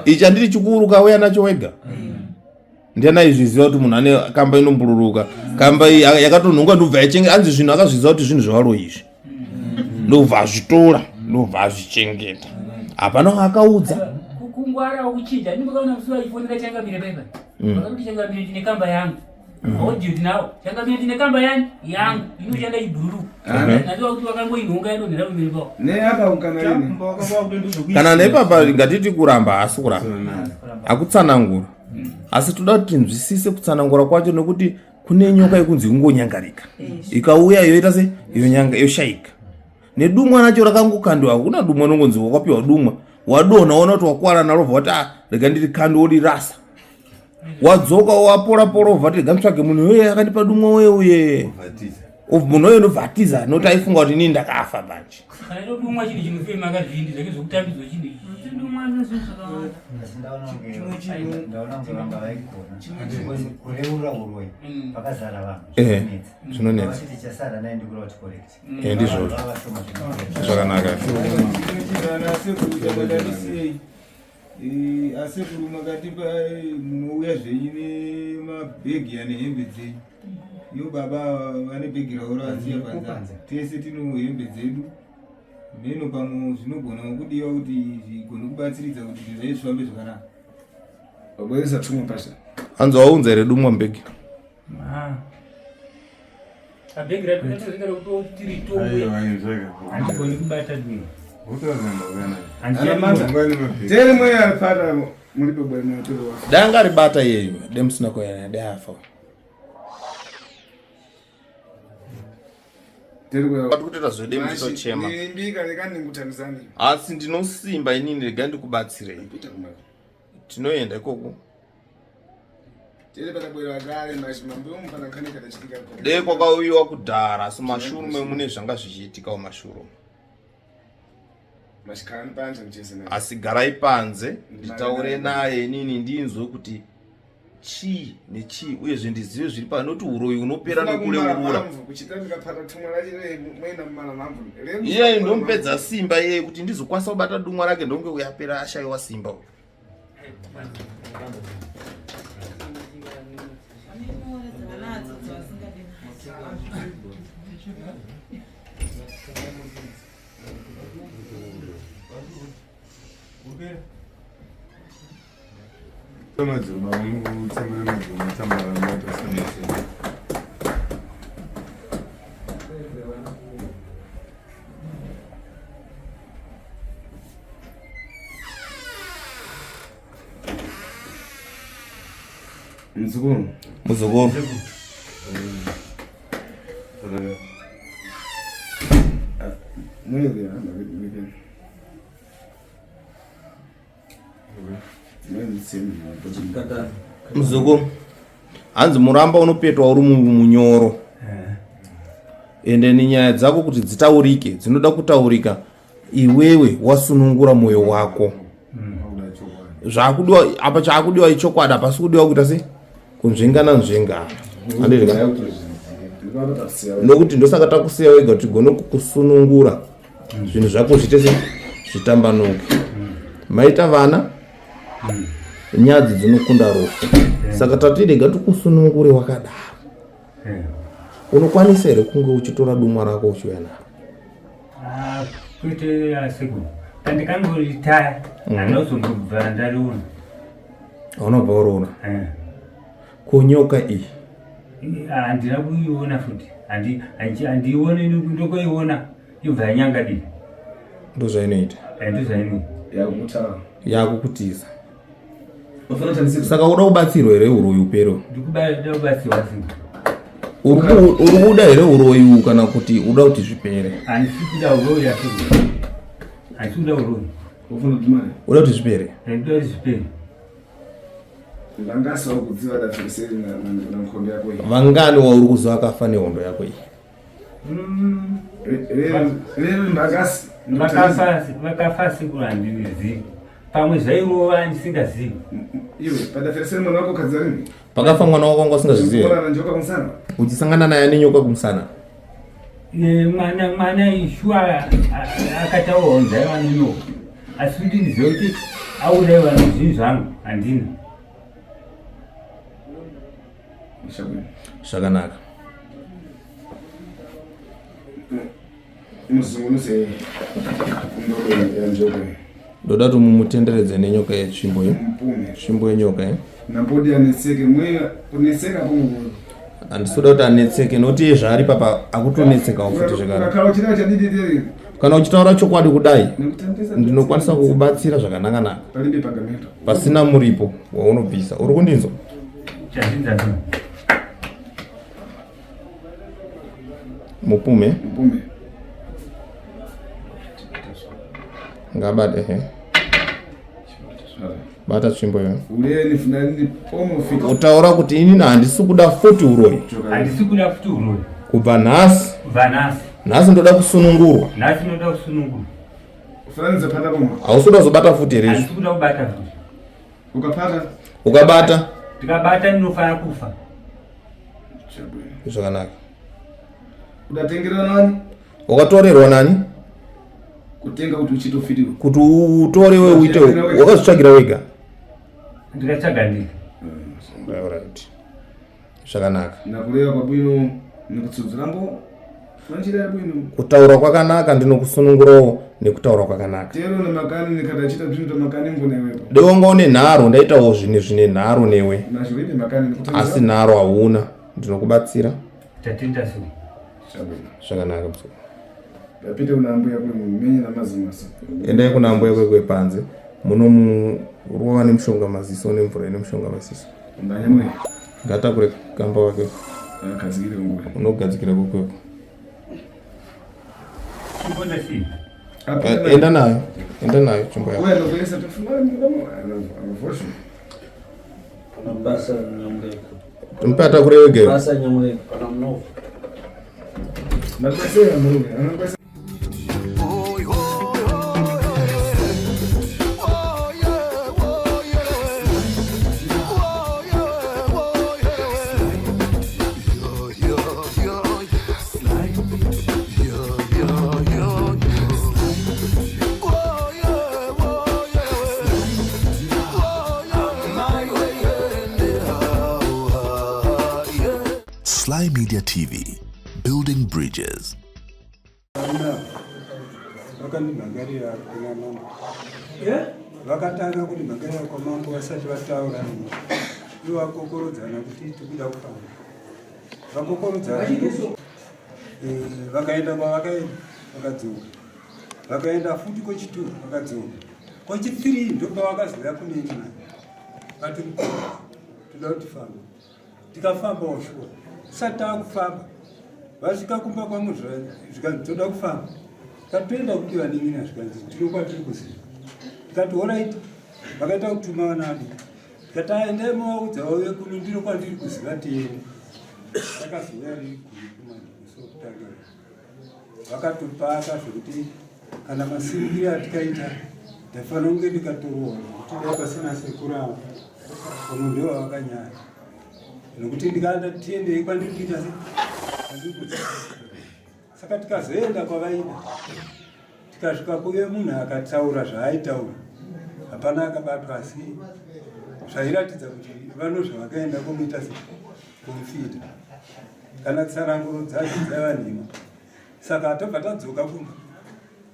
ichi handiri chikuuruka uya nacho wega ndiana izviziva kuti munhu ane kamba inombururuka kamba iyi yakatonhunga ndobva yachengeta anzi zvinhu akazviziva kuti zvinhu zvevaro izvi ndobva azvitora ndobva azvichengeta hapana akaudza kungwara kuchinja ndinokaona musi waifonera changamire paipa vakati changamire ndine kamba yangu audio nawo changamire ndine kamba yangu inoshanda Ichibhururuka naziva kuti vakangoinhonga yanonhera pamberi pavo kana nepapa ngatiti kuramba asi kuramba akutsanangura asi toda kuti tinzwisise kutsanangura kwacho nekuti kune nyoka yekunzi kungonyangarika ikauya yoita se yoshayika nedumwa nacho rakangokandiwa kuna dumwa nongonzi wakapiwa dumwa wadonha waona kuti wakwara naro vati rega ndiri kandi worirasa wadzoka wapora obva kuti rega mtsvage munhu uye akandipa dumwa uye munhu uye ndobvatiza noti aifunga kuti inini ndakafa banje dumwa chinhu chinofema akazvindi zvake zvokutambidzwa chinhu zvinonetsa ndizvo zvakanaka asekuru makatipa munouya zvenyu nemabhegi ane hembe dzenyu iyo baba vane bhegi ravo ravaziya panzanza tese tino hembe dzedu meno pamwe zvinogona kudiwa kuti zvigone kubatsiridza kuti zvinhu zvai zvifambe zvakanaka waboisa tumwe pasha anzi waunza here dumwa mbegi abhegi ratokatozinga rokutoti ritombo handikoni kubata dwi tere mweya aripata mulipe bwana mtoro wako danga ribata yeyo demusina koyana dafa kutoita zvedemutochema asi ndinosimba inini rega ndikubatsirei tinoenda ikoko dei kwakauyiwa kudhara asi mashurume mune zvanga zvichiitikawo mashurume asi garai panze nditaure naye inini ndinzwe kuti chii nechii uyezve ndizive zviri panoti uroyi unopera nokureurura iye ndomupedza simba iye kuti ndizokwanisa kubata dumwa rake ndonge uyapera ashayiwa simba uyu muzukuru muzukuru hanzi muramba unopetwa uri munyoro ende nenyaya dzako kuti dzitaurike dzinoda kutaurika iwewe wasunungura mwoyo wako zvakudiwa apa chakudiwa ichokwadi hapasi kudiwa kuita sei kunzvengana nzvengana nokuti ndosaka takusiya wega kuti tigone kukusunungura zvinhu zvako zviite sei zvitambanuke maita vana nyadzi dzinokunda rufu saka tatirega tikusunungure wakadaro unokwanisa here kunge uchitora dumwa rako uchiuya naro kuite asiku tandikangorita anozongobva ndariona aunobva uriona kunyoka iyi handina kuiona futi handiione ndokoiona yobva yanyanga dii ndozvainoita ndozvainoita yakukutiza saka uda kubatsirwa here uroyi upero ndikuda kubatsirwa singa uri kuda here uroyi kana kuti uda kuti zvipere handisi kuda uroyi asiku handisi kuda uroyi uda kuti zvipere ndoda kuti zvipere vangani wauri kuziva akafa nehondo yako iyi vakafa siku handinizivi pamwe zvairova ndisingazivi pakafa mwana wako wanga usingazizivi uchisangana naye nenyoka kumusana mwana ishua akataonza aiva nenyoka asi kuti ndizive kuti auraiva nezvinhu zvangu handina Zvakanaka. Muzungunuse ndodo yanjoka. Ndoda mumutenderedze nenyoka yetsvimbo yo. Tsvimbo yenyoka ye. Nampodi anetseke mweya kunetseka pomwe. Andisoda kuti anetseke noti zvaari papa akutonetseka futi zvakare. Kana uchida chadididiri. Kana uchitaura chokwadi kudai ndinokwanisa kukubatsira zvakanaka naka. Palibe pagamento. Pasina muripo waunobvisa. Uri kundinzwa? Chandinzwa. Mupume. Mupume. Ngabade he. Bata tsvimbo yo. Uleni funani pomo fika. Utaura kuti ini handisi kuda futi uroyi. Handisi kuda futi uroyi. Kubva nhasi. Nhasi ndoda kusunungurwa. Nhasi ndoda kusunungurwa. Ufananiza pata pomwe. Hausoda kuzobata futi here. Handisi kuda kubata futi. Ukabata. Tikabata ndinofana kufa. Zvakanaka. Udatengera nani? Ukatorerwa nani? Kutenga kuti uchitofitiwa. Kuti utore wewe uite wakazvitsvagira wega. Ndikatsvaga ndika. Alright. Zvakanaka. Nakureva kwabwino nekutsudzirambo. Manjira yabwino. Kutaura kwakanaka ndinokusunungurawo nekutaura kwakanaka. Tero nemakani nekadachita zvinhu tamakani mbonewepo. Deonga une nharo ndaitawo zvine nharo newe. Nazviripe makani nekutanga. Asi nharo hauna. Ndinokubatsira. Tatenda so. Zvakanaka mso. Ndapita kuna ambuya kwe mumenye namazimasa. Endai kuna ambuya kwe panze. Munomuruva nemushonga maziso nemvura nemushonga maziso. Ndanyamwe. Ngatakure Kamba wake. Akadzikire nguwe. Unogadzikira kokwepo. Mbona si? Enda nayo chumba yako. Wewe ndokwesa tofumana mdomo anavosho. Kuna basa nyamureko. Tumpata kure wege. Basa nyamureko kana mnofu. Nakwesera murume, anakwesa. Sly Media TV, building bridges. Vakatanga kuti magarira kwamambo vasati vataura ivo vakokorodzana kuti tikuda kufamba. Vakokorodzana vakaenda kwavakaenda vakadzoka. Vakaenda futi kwechituru vakadzoka. Kwechitiri ndopavakazoya kuneni vati toda kuti famba. Tikafamba oshuwa. Sati takufamba. Vasvika kumba kwangu zvikanzi toda kufamba. Tatoenda kuti vaningina zvikanzi tinokwatiri kuziva. Tikati alright, vakaita kutuma vanadi. Tikati aendai muvaudza vauye kuno ndiro kwandiri kuziva tiende. Takazoya riri kumani kusokutanga. Vakatopaka zvokuti kana masimbiro atikaita ndafanira kunge ndikatorohwa kuti dai pasina sekuru avo. Uno ndiwo vakanyara. Nokuti ndikaenda tiendei kwandiri kuita se. Saka tikazoenda kwavaida. Tikasvika kuve munhu akataura zvaaitaura. Hapana akabatwa asi zvairatidza kuti vanozva vakaenda kumuita sekumufita. Kana tsananguro dzacho dzaiva nhema. Saka tobva tadzoka kumba.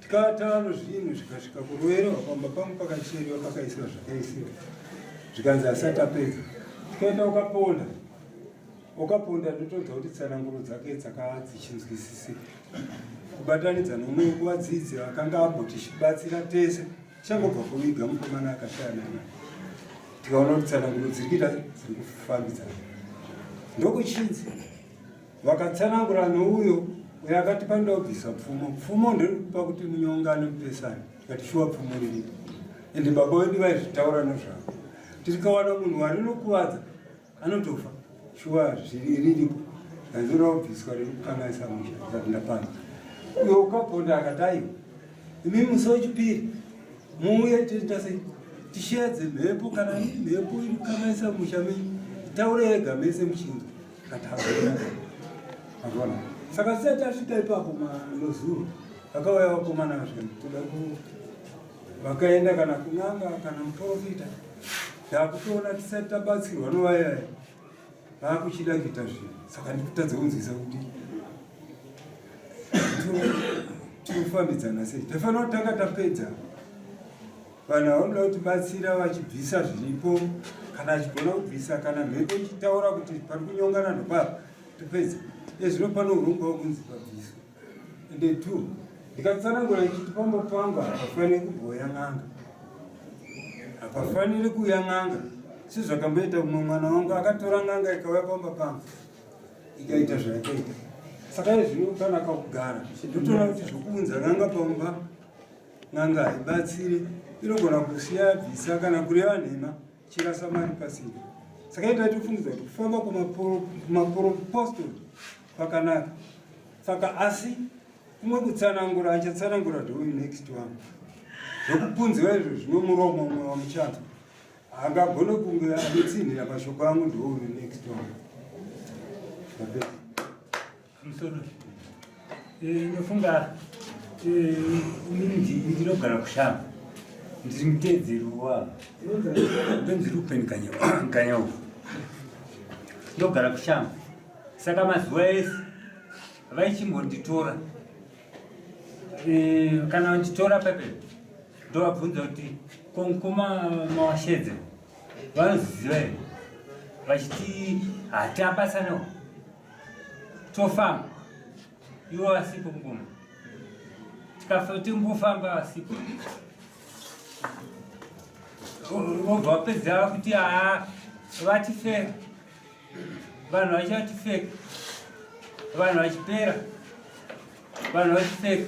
Tikatava zvinhu zvikasvika kurwere rwakamba pamwe pakacheriwa pakaisiwa zvakaisiwa. Zvikanzi asati apedza. Tikaenda ukaponda ndotodza kuti tsananguro dzake dzakadzichinzwisisika. Kubatanidza nomwe wekuvadzidzi vakanga ambotichibatsira tese changobva kuviga mukomana akashana. Tikaona kuti tsananguro dziri kuita dziri kufambidzana. Ndokuchinzi vakatsanangura nouyo uyo akati panoda kubvisa pfumo. Pfumo ndorikupa kuti munyongane mupesani. Tikati shuwa pfumo riripo. Ende baba vedu vaizvitaura nezvavo. Tirikawana munhu warinokuvadza anotofa. Shuwa riripo. Ndanzira kubviswa riri kukangaisa musha. Ndapanda. Uyo ukaponda akati aiwa. Imi musi wechipiri. Muuye tishedze mhepo kana mhepo iri kukangaisa musha menyu. Taure yega mese muchinzo. Katavana. Akona. Saka sisi tasvika ipapo manozuru. Vakauya vakomana vasvika. Toda ku vakaenda kana kun'anga kana muprofita. Takutoona tisati tabatsirwa novayaya. vakuchida kuita zvinhu. Saka ndikutadza kunzwisa kuti tinofambidzana sei. Tofanira kutanga tapedza vanhu vanoda kutibatsira vachibvisa zviripo, kana achigona kubvisa, kana mhepo ichitaura kuti pari kunyongana ndopapa topedza. Zvino pano urongwa kunzi pabviso. Ende 2 ndikatsanangura ndichiti pamba pangu hapafaniri kugoya n'anga, hapafaniri kuya n'anga. Sezvakamboita mumwe mwana wangu akatora n'anga ikauya pamba pangu ikaita zvayakaita. Saka zvino kana kakugara ndotoona kuti zvokuunza n'anga pamba, n'anga haibatsiri, inogona kusiya bvisa kana kureva nhema chirasa mari pasiri. Saka ita tifungiza kuti kufamba kumaporopostori kwakanaka. Saka asi kumwe kutsanangura achatsanangura ndouyu next one. Zvokupunziwa izvo zvino muromo mumwe wamuchato haangagone kunge anotsinhira mashoko angu ndouyu next one. Musoro inofunga inini ndinogara kushamba, ndiri mutedzeri wavo, ndonzi Rupen Kanyawo, ndogara kushamba. Saka mazuva ese vaichimbonditora, kana vanditora pepe ndovabvunza kuti komukoma mawashedze vanoziva here, vachiti hatapasanawo tofamba ivo vasipo mukoma, tikafa timbofamba vasipo. Vobva vapedza kuti haa vatifeka, vanhu vachivatifeka, vanhu vachipera, vanhu vachipfeka.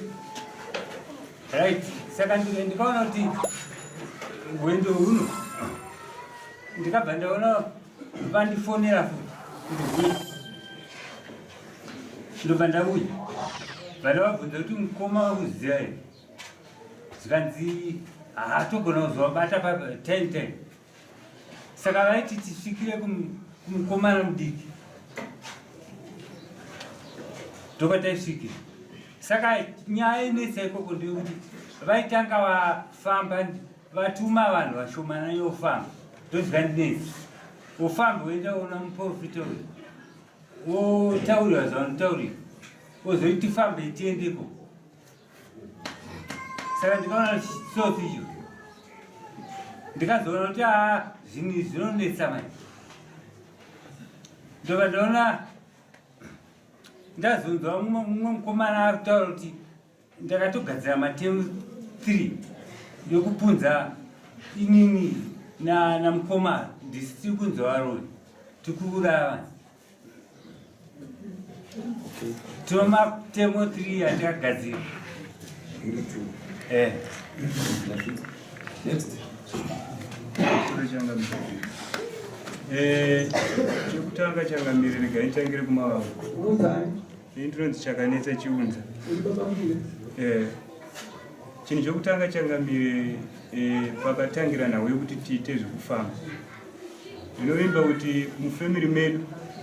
Right, saka ndikaona kuti rwendo runo ndikabva ndaona vandifonera futi ndobva ndauya, vandavabvunza kuti mukoma wakuziva here, zvikanzi haatogona kuzovabata pa10:10. Saka vaiti tisvikire kumukomana mudiki, ndoka taisvikira. Saka nyaya inetsa ikoko ndeyekuti vaitanga vafamba vatuma vanhu vashomana yofamba, ndozvikandinetsa. Wofamba woenda una muprofita uyu wotaurira zvavanotaurira, wozoti tifambe tiendeko. Saka ndikaona chisofi icho, ndikazoona kuti zvinhu izvi zvinonetsa mai. Ndobva ndaona ndazonzwa mumwe mukomana ari kutaura kuti ndakatogadzira matemu 3 yokupunza inini namukomana, ndisi tiri kunzwa varori, tiri kuuraya vanhu. Tino matemu 3 atakagadzira. Chekutanga changamire rega itangire kumavavo. Ndinonzi chakanetsa chiunza. Chinhu chokutanga changamire pakatangira nawe kuti tiite zvekufamba. Ndinovimba kuti mufamily medu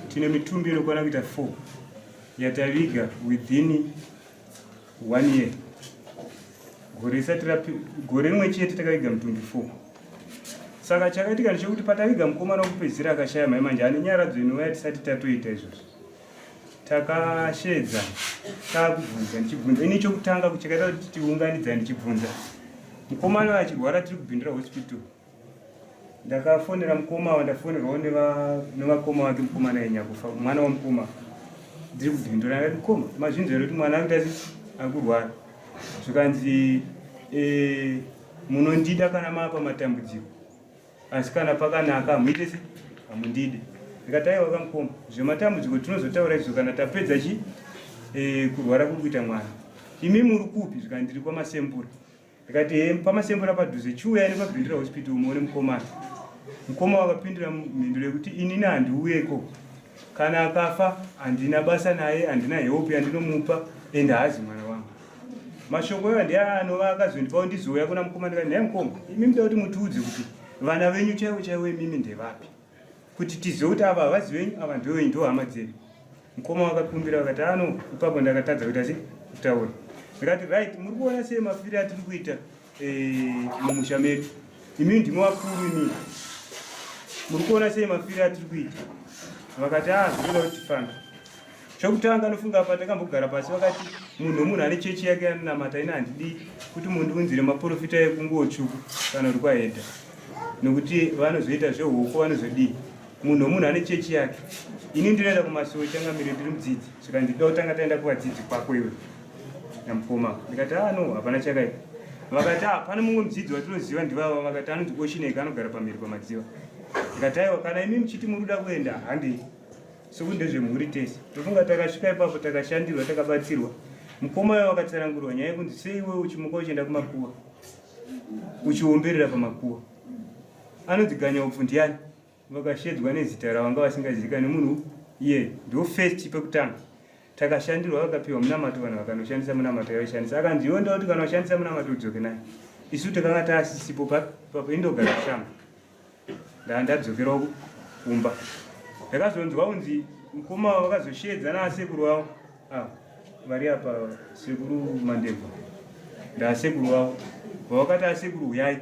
tine mitumbi inokwana kuita 4 yataviga within 1 year. Gore rimwe chete takaviga mitumbi 4. Saka chakaitika ndechekuti pataviga mukomana wokupedzisira akashaya mai manje ane nyara dzinouya tisati tatoita izvozvo. Takashedza takubvunza ndichibvunza. Ini chokutanga chakaita kuti tiunganidza ndichibvunza. Mukomana achirwara tiri kubhindura hospital. Ndakafonera mukoma wandafonerwawo nevakoma wake mukomana yenyakufa, mwana wamukoma. Ndiri kubhindura ndati mukoma mazvinzwa kuti mwana akuita akurwara. Zvikanzi munondida kana mapa matambudziko, asi kana pakanaka muite se hamundide. Ndikati aiwa kamukoma, zvematambudziko tinozotaura izvo kana tapedza kurwara kuri kuita mwana. Imi muri kupi? Zvikanzi ndiri kwamasembura. Ndikati pamasembura padhuze chiuyai nepabhindura hospital muone mukomana. Mukoma wakapindura mhinduro yekuti inini handiuyeko, kana akafa handina basa naye, handina help yandinomupa, ende haazi mwana wangu. Mashoko ayo ndianova akazondipa ndizouya kuna mukoma ndikati naye mukoma, imi muda kuti mutiudze kuti vana venyu chaivo chaivo imimi ndevapi, kuti tizive kuti ava havazi venyu, ava ndovenyu, ndo hama dzedu. Mukoma wakakumbira wakati ipapo ndakatadza kuita sei kutaura. Ndikati right, muri kuona sei mafiro atiri kuita mumusha medu, imi ndimi vakuru, imi muri kuona sei mafiro atiri kuita. vakati zvinoda kuti tifambe. Chokutanga nofunga patakambogara pasi vakati munhu ane chechi yake anonamata ina handidi kuti munhu unzire maprofita ekunguwo tsvuku kana kuti kwaenda, nokuti vanozoita zvehuko vanozodii. Munhu ane chechi yake. Ini ndinoenda kumasuwo changamire ndiri mudzidzi, saka ndida kutanga taenda kuvadzidzi kwako iwe namukoma. Ndikati no hapana chakaipa. Vakati pane mumwe mudzidzi watinoziva ndivava, vakati anonzi Koshineka anogara pamhiri pamadziva. Ndikati aiwa kana imi muchiti muri kuda kuenda handei, sokuti ndezvemhuri tese. Tofunga takasvika ipapo takashandirwa takabatsirwa. Mukoma uyo wakatsanangurwa nyaya yekunzi sei iwe uchimuka uchienda kumakuwa uchiomberera pamakuwa. Anonzi Ganyaupfu ndiani? Vakashedzwa nezita ravanga vasingazivikanwi munhu iye ndo first pekutanga. Takashandirwa vakapiwa munamato vanhu vakanoshandisa munamato yaishandisa. Akanzi iwe ndauti kana ushandisa munamato udzoke naye. Isu takanga taasisipo papo indogara kushamba. Ndadzokerawo kumba. Ndakazonzwa unzi mukoma vakazoshedza naasekuru wavo vari apa sekuru Mandemba ndaasekuru wavo vavakati asekuru uyai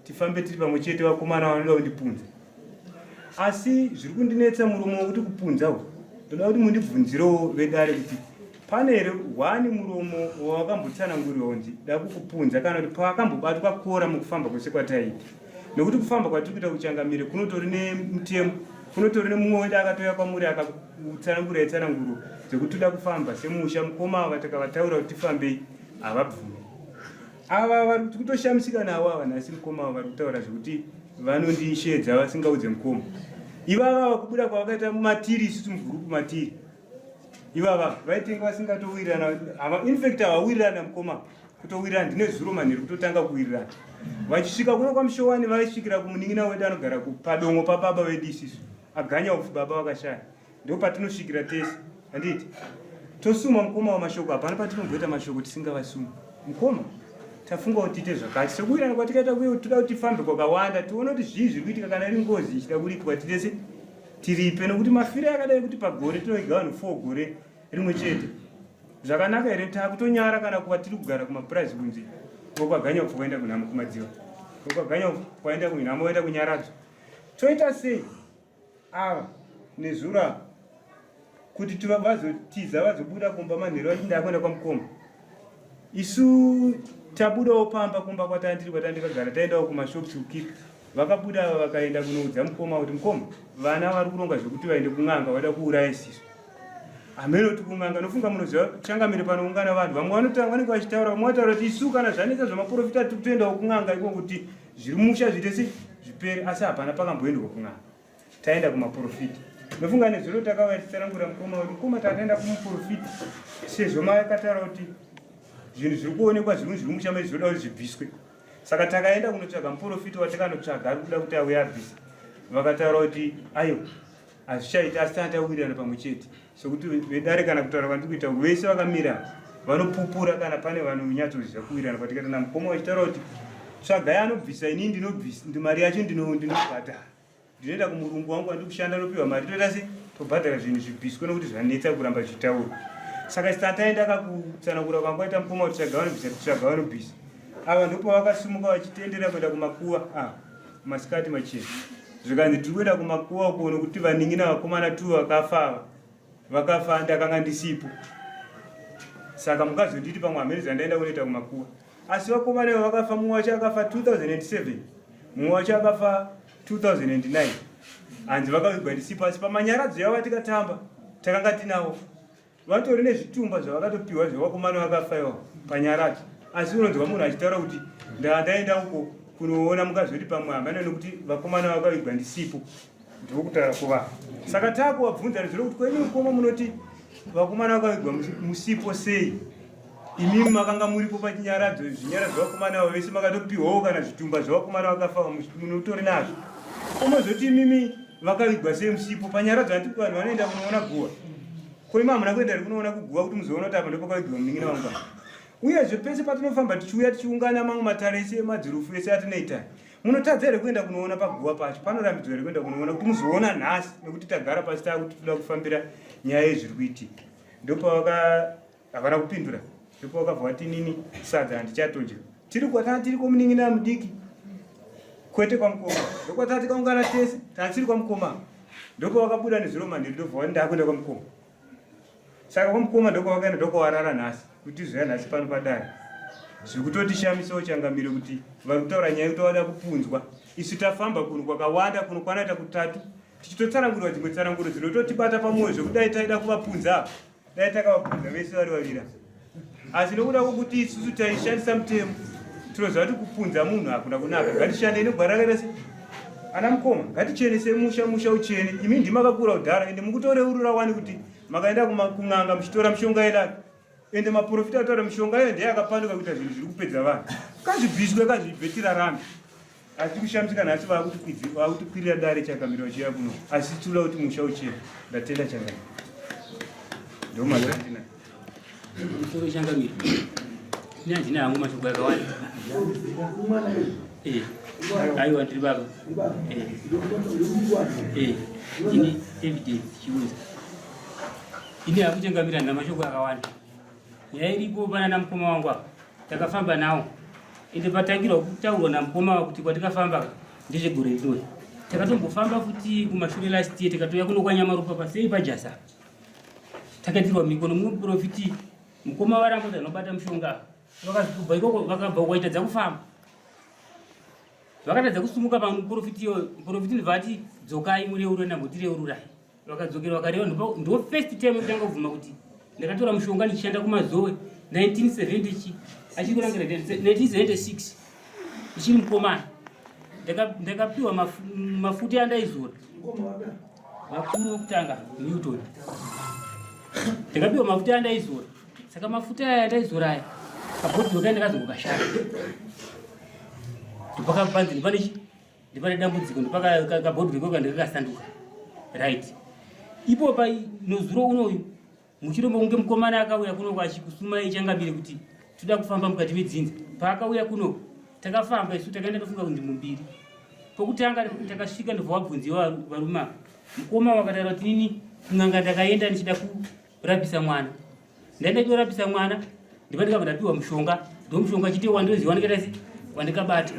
tifambe tiri pamwe chete vakomana vanoda kundipunza. Asi zviri kundinetsa muromo wokuti kupunza uyu ndoda kuti mundibvunzirewo vedare kuti pane here wani muromo wawakambotsanangurirwa kunzi da kukupunza kana kuti pawakambobatwa kora mukufamba kwese kwataita. Nokuti kufamba kwatiri kuita kuchangamire kunotori nemutemo, kunotori nemumwe wenda akatoya kwamuri akatsanangura tsananguro dzekuti toda kufamba semusha. Mukoma ava takavataura kuti tifambei havabvumi. Ava vari kutoshamisika navo ava nhasi. Mukoma ava vari kutaura zvekuti vanondishedza vasingaudze mukoma. Ivava vakubuda kwavakaita mumatiri, isusu mugurupu matiri. Ivava vaitenga vasingatowirirana, infact havawirirana mukoma kutowirirana. Ndine zuro manheru kutotanga kuwirirana. Vachisvika kuno kwaMushowani vaisvikira kumunin'ina wedu anogara padongo papaba vedu isisu Ganyaupfu baba vakashaya. Ndo patinosvikira tese. Handiti tosuma mukoma wamashoko. Hapana patinomboita mashoko tisingavasuma. Mukoma tafunga kuti tiite zvakati sekuwirirana kwatikaita kuye toda kuti tifambe kwakawanda tione kuti zvii zviri kuitika kana iri ngozi ichida kuripwa titese tiripe, nokuti mafire akadai kuti pagore tinoiga vanhu 4 gore rimwe chete. Zvakanaka here takutonyara kana kuva tiri kugara kumapurazi kunze kwakwaGanyaupfu kwaenda kunhamo kumadziva, kwakwaGanyaupfu kwaenda kunhamo waenda kunyaradzo. Toita sei ava nezura kuti vazotiza vazobuda kumba manheru vachinda kuenda kwamukoma? Isu tabudawo pamba kumba kwatandikagara taendawo kumashops kukipa. Vakabuda vakaenda kunoudza mukoma kuti mukoma vana vari kuronga zvokuti vaende kun'anga vada kuuraya isisu. Hameno kuti kun'anga nofunga munoziva changamire panoungana vanhu. Vamwe vanotanga vanenge vachitaura, vamwe vataura kuti isu kana zvanetsa zvamaprofita tiri kutoendawo kun'anga iko kuti zviri musha zvitese zvipere. Asi hapana pakamboendwa kun'anga, taenda kumaprofita. Nofunga nezviro takauya titsanangura mukoma kuti mukoma takaenda kumuprofita sezvo makataura kuti zvinhu zviri kuonekwa zvimwe zviri musha mai zvinoda kuti zvibviswe. Saka takaenda kunotsvaga muprofita watakanotsvaga ari kuda kuti auye abvise. Vakataura kuti aiwa hazvichaita, asi tatawirirana pamwe chete. Sokuti vedare kana kutaura kwandiri kuita vese vakamira vanopupura kana pane vanhu nyatsoziva kuwirirana kwatikata namukoma wachitaura kuti tsvagai anobvisa, ini ndinobvisa, mari yacho ndinobhadhara. Ndinoenda kumurungu wangu wandiri kushanda nopiwa mari, toita se tobhadhara zvinhu zvibviswe nokuti zvanetsa kuramba zvichitaura. Saka sataenda kakutsanangura kwangu aita mukoma kuti tsvaga vanobvisa, tsvaga vanobvisa. Ava ndipo vakasimuka vachitendera kuenda kumakuwa masikati machena. Zvikanzi tiri kuenda kumakuwa kuona kuti vanin'ina vakomana 2 vakafa ndakanga ndisipo. Saka mukazonditi pamwe hamene zvandaenda kunoita kumakuwa. Asi vakomana ivo vakafa, mumwe wacho akafa 2007, mumwe wacho akafa 2009. Hanzi vakavigwa ndisipo, asi pamanyaradzo yavo vatikatamba takanga tinavo vatori nezvitumba zvavakatopiwa zvevakomana vakafa ivo panyaradzo. Asi unonzwa munhu achitaura kuti ndaenda uko kunoona mukazoti pamwe hamene nokuti vakomana vakavigwa ndisipo. Ndokutaura kuva. Saka takuvabvunza nezviro kuti kwenyu mukoma munoti vakomana vakavigwa musipo sei? Imimi makanga muripo pachinyaradzo, zvinyaradzo vakomana avo vese makatopiwawo kana zvitumba zvavakomana vakafa munotori nazvo. Komozoti imimi vakavigwa sei musipo panyaradzo? Handiti vanhu vanoenda kunoona guva. Koima hamuna kuenda kunoona kuguva kuti muzoona kuti apa ndipo pakavigwa munin'ina wangu. Uyezve pese patinofamba tichiuya tichiungana mamwe matare ese madzirufu ese atinoita, munotadza here kuenda kunoona paguva pacho? Panorambidzwa here kuenda kunoona kuti muzoona nhasi nekuti tagara pasi takuti toda kufambira nyaya yezviri kuitika? Ndopavana kupindura, ndopavakabva vati nini sadza handichatodya. Tiri kwatanga tiri komunin'ina mudiki kwete kwamukoma, ndokwatanga tikaungana tese tanga tiri kwamukoma. ndoko wakabuda nezviromani ndobva ndakwenda kwamukoma. Saka kwamukoma ndoko wakaenda ndoko warara nhasi kuti zvoya nhasi pano padare zvekutotishamisawo changamiro kuti vari kutaura nyaya yekuti wada kupunzwa. Isu tafamba kuno kwakawanda kuno kwanaita kutatu tichitotsanangurwa dzimwe tsananguro dzinototibata pamwoyo zvekudai taida kuvapunza apa dai takavapunza vese vari vaviri. Asi nokuda kwokuti isusu taishandisa mutemo tinoziva kuti kupunza munhu hakuna kunaka. Ngatishandei negwara rakaita se ana mukoma, ngatichenese musha uchene. Imi ndimakakura kudhara ende mukutoreurura wani kuti makaenda kun'anga muchitora mishonga yedaki ende maprofita ataura mishonga iyo ndiye akapanduka kuita zvinhu zviri kupedza vanhu. Kazvibviswe kazvibvetira rambi. Asi kushamisika nhasi vakutikwirira dare changamiro chiya kuno. Asi tinoda kuti musha uchene. Ndatenda changamiro. Ndio mazandina. Musoro changamiro. Ina ndina hangu mashoko yakawanda. Aiwa ndiri baba. Ini evidence chiunza. Ini hakuchangamira na mashoko akawanda. Yairipo pana na mukoma wangu apa. Takafamba nawo. Ende patangirwa kutaurwa na mukoma kuti kwatikafamba ndechegore rinori. Takatombofamba futi kumashure last year tikatoya kuno kwanyamarupa pasei pajasa. Takatirwa mikono muprofiti mukoma warambo dzinobata mushonga. Vakazubva ikoko vakabva kwaitadza kufamba. Vakatadza kusumuka pamuprofiti yo profiti ndivati dzokai mureuro nambotireururai. Vakadzokera vakareva ndo first time ndanga kuvhuma kuti ndakatora mushonga ndichishanda kumazowe 1970 achikurangira 1976 ichiri mukomana ndakapiwa mafuta andaizora vakuru vokutanga Newton ndakapiwa mafuta andaizora saka mafuta aya andaizora aya kabhodhi wakaenda kazongokashara ndopaka panzi ndipane dambudziko ndopaka kabhodhi wekoka ndakakasanduka right ipopa nozuro unoyu muchirombo kunge mukomana akauya kuno kwachikusuma ichangamire kuti toda kufamba mukati medzinza. Paakauya kuno takafamba isu takaenda tofunga kuti mumbiri. Pokutanga takasvika ndobva wabvunziwa varuma. Mukoma wakataura kuti nini kun'anga ndakaenda ndichida kurapisa mwana. Ndaenda kurapisa mwana ndipo ndikapiwa mushonga. Ndo mushonga chite wandoziwa ndikaita sei wandikabata.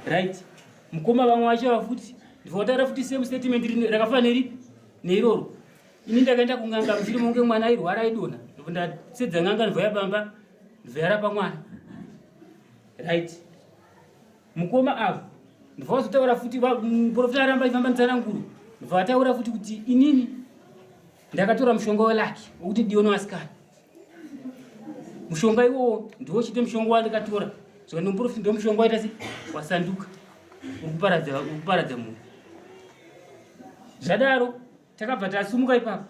Right. Mukoma vamwe vacho vafuti ndibva wataura futi same statement rakafanana neripi neiroro. Ini ndakaenda kun'anga muchiri monge mwana airwara aidona. Ndasedza n'anga ndibva yapamba ndibva yarapa mwana. Right. Mukoma avo ndibva wazotaura futi muprofita aramba aifamba nditsananguro ndibva ataura futi kuti inini ndakatora mushonga welaki wokuti diono asikana. Mushonga iwowo ndiwo chite mushonga wandikatora saka nomuprofita ndo mushonga waita sei wasanduka ukuparadza munhu. Zvadaro takabva tasumuka ipapo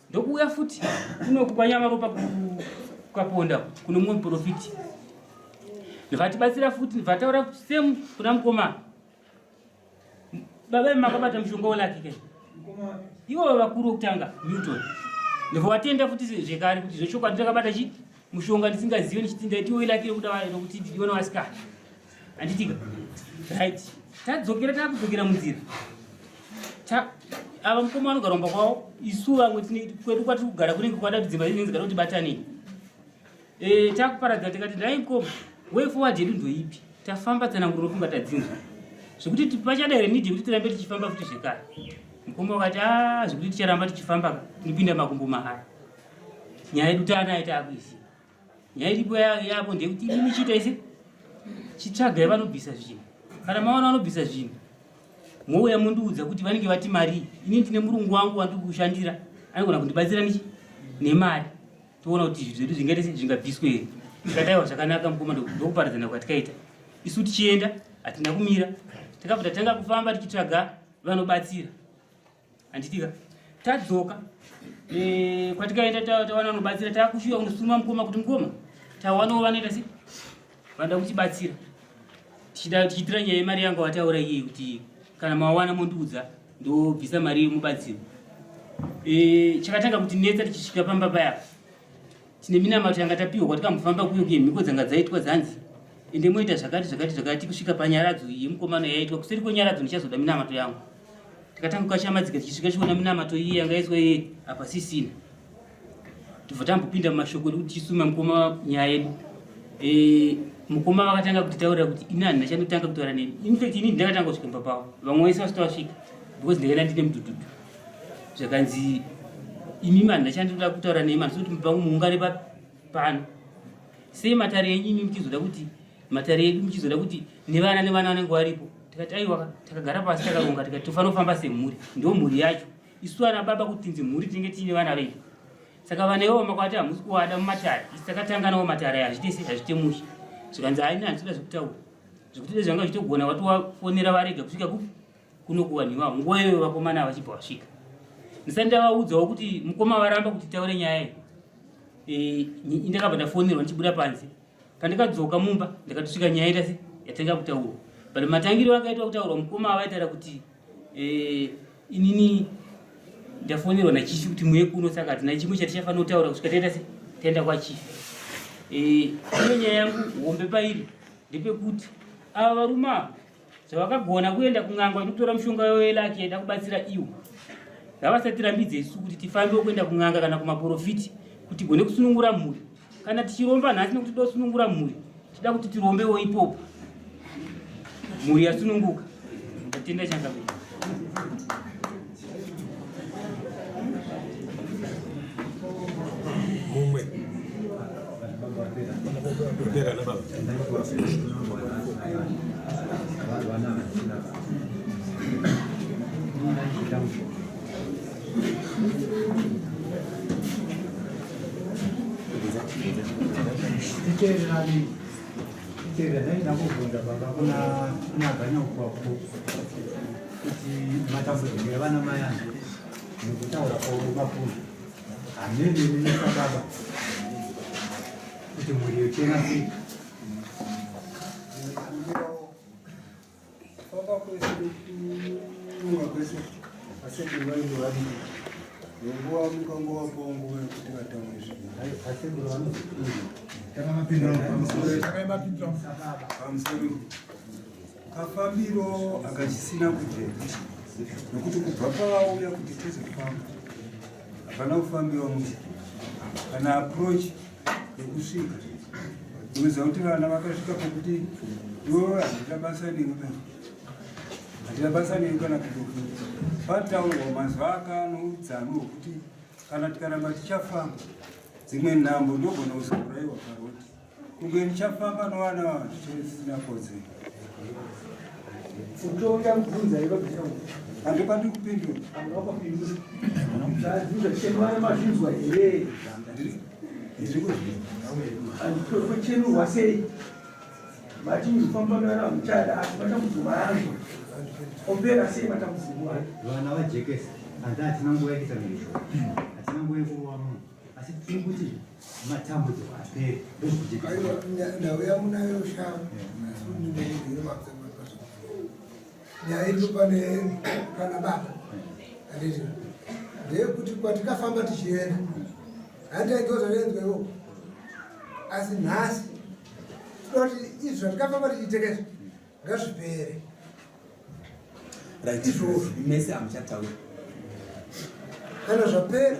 ndokuuya futi kuno kwanyamaropa kukaponda kuno mumwe muprofiti ndivatibatsira futi ndivataura same kuna mukoma baba makabata mushonga welaki kai ivo vakuru wokutanga Newton ndibva watenda futi zvekare kuti zvechokwadi takabata chi mushonga ndisingazivi ndichiti ndaitiwo welaki rokuti ndiona wasikana handitika right. Takudzokera munzira ava mukoma vanogaromba kwavo isu vamwe kwedu kwatiri kugara kunenge kwada kuti dzimba idzi dzigara kuti batanei. Takuparadza tikati ndai mukoma way forward yedu ndoipi tafamba tsananguro rofunga tadzinzwa zvekuti pachada here nidhi kuti tirambe tichifamba futi zvekare. Mukoma wakati zvekuti ticharamba tichifamba tinopinda makumbo mahara nyaya yedu taanayo taakuisiya. Nyaya iripo yapo ndeyekuti ini michiita ise chitsvagai vanobvisa zvinhu kana maona vanobvisa zvinhu mouya mundiudza kuti vanenge vati mari ini ndine murungu wangu wandiri kushandira anogona kundibatsira nemari toona kuti zvinhu zvedu zvingaita sei zvingabviswe here. Tikadaiwa zvakanaka mukoma ndokuparadzana kwatikaita isu tichienda hatina kumira takabva tatanga kufamba tichitsvaga vanobatsira handitika. Tadzoka kwatikaenda tawana vanobatsira taakushuva kunosuma mukoma kuti mukoma tawanawo vanoita sei vanoda kutibatsira tichitira nyaya yemari yangu wataura iye kuti kana mawana mondiudza ndobvisa mari yemubatsiro. Chakatanga kuti netsa tichisvika pamba paya tine minamato yanga tapiwa kwatikambofamba kuyo kuye mhiko dzanga dzaitwa zanzi ende moita zvakati kusvika panyaradzo yemukomano yaitwa kuseri kwenyaradzo ndichazoda minamato yangu. Tikatanga kukashamadzika tichisvika chiona minamato iyi yanga yaiswa iye apa sisina tibva tambopinda mumashoko ekuti tichisuma mukoma nyaya yedu. Mukoma vakatanga kutitaurira kuti inani ndachandotanga kutaura nemi. In fact ini ndakatanga kusvika papa pavo vamwe vese vasita vasvika because ndikaenda ndine mudhudhudhu zvakanzi imi mani ndachandinoda kutaura neimani sokuti muungane pano sei matare enyu imi muchizoda kuti matare edu muchizoda kuti nevana vanenge varipo tikati aiwa takagara pasi takaronga tikati tofanira kufamba semhuri ndo mhuri yacho isu vana baba kutinzi mhuri tinenge tiine vana vedu saka vana ivo makwati hamusi kuwada mumatare isi takatanganawo matare hazvitemushi zvikanzi haina handitoda zvekutaura zvekuti zvanga zvichitogona watowafonera varega kusvika kupi kunokuwaniwa nguva iyoyo vakomana vachibva vasvika ndisati ndavaudzawo kuti mukoma varamba kuti taure nyaya ndakabva ndafonerwa ndichibuda panze pandikadzoka mumba ndakatosvika nyaya ita se yatanga kutaurwa but matangiro akaitwa kutaurwa mukoma avaitaura kuti inini ndafonerwa nachifi kuti muye kuno saka hatina chimwe chatichafanira kutaura kusvika taita se taenda kwachifi iyo nyaya yangu hombe pairi ndepekuti ava varume ava zvavakagona kuenda kun'anga inotora mushonga welaki yaida kubatsira iwo ngavasatiramidze isu kuti tifambewo kuenda kun'anga kana kumaprofiti kuti tigone kusunungura mhuri kana tichiromba nhasi nekuti toda kusunungura mhuri tida kuti tirombewo ipopo mhuri yasununguka ndatenda changavei mumwe nakubvunza baba kunaganya ukwapo kuti matambudziko evana mayana nekutaura kwamapunda hanenenesa baba kuti mhuri yochena sei famba kwese kunga kwese asekuru vainge varimo nenguva mukangovapawo nguva yekuti vataure zvinhu asekuru vanozii pamusoro kafambiro akachisina kujeka nokuti kubva pavauya kuti tezofamba hapana kufambiwa musi kana approach yekusvika unoziva kuti vana vakasvika pokuti ivo handina basa nemi handina basa nemi kana kutofunda pataurwa mazuva akanoudzamu hwekuti kana tikaramba tichafamba dzimwe nhambo ndogona kuzouraiwa paroti kunge ndichafamba novana vanhu zvisina kodzero utonga mubvunza handikati kupindura zvachemwana mazvinzwa here andikochenurwa sei matinifamba nevana muchada asi matambudziko aazvo opera sei matambudziko ayo vana vajekesa hanzi hatina nguva yekuita mhizho hatina nguva yekurowa munhu asi tiri kuti matambudziko apere ndau yamunayo shava nyaya iripo pana baba handiti ndeyekuti kwatikafamba tichienda handitaidzozaenzwewo asi nhasi tinoti izvi zvatikafamba tichitekesa ngazvipere izvozvo mese hamuchataura kana zvapera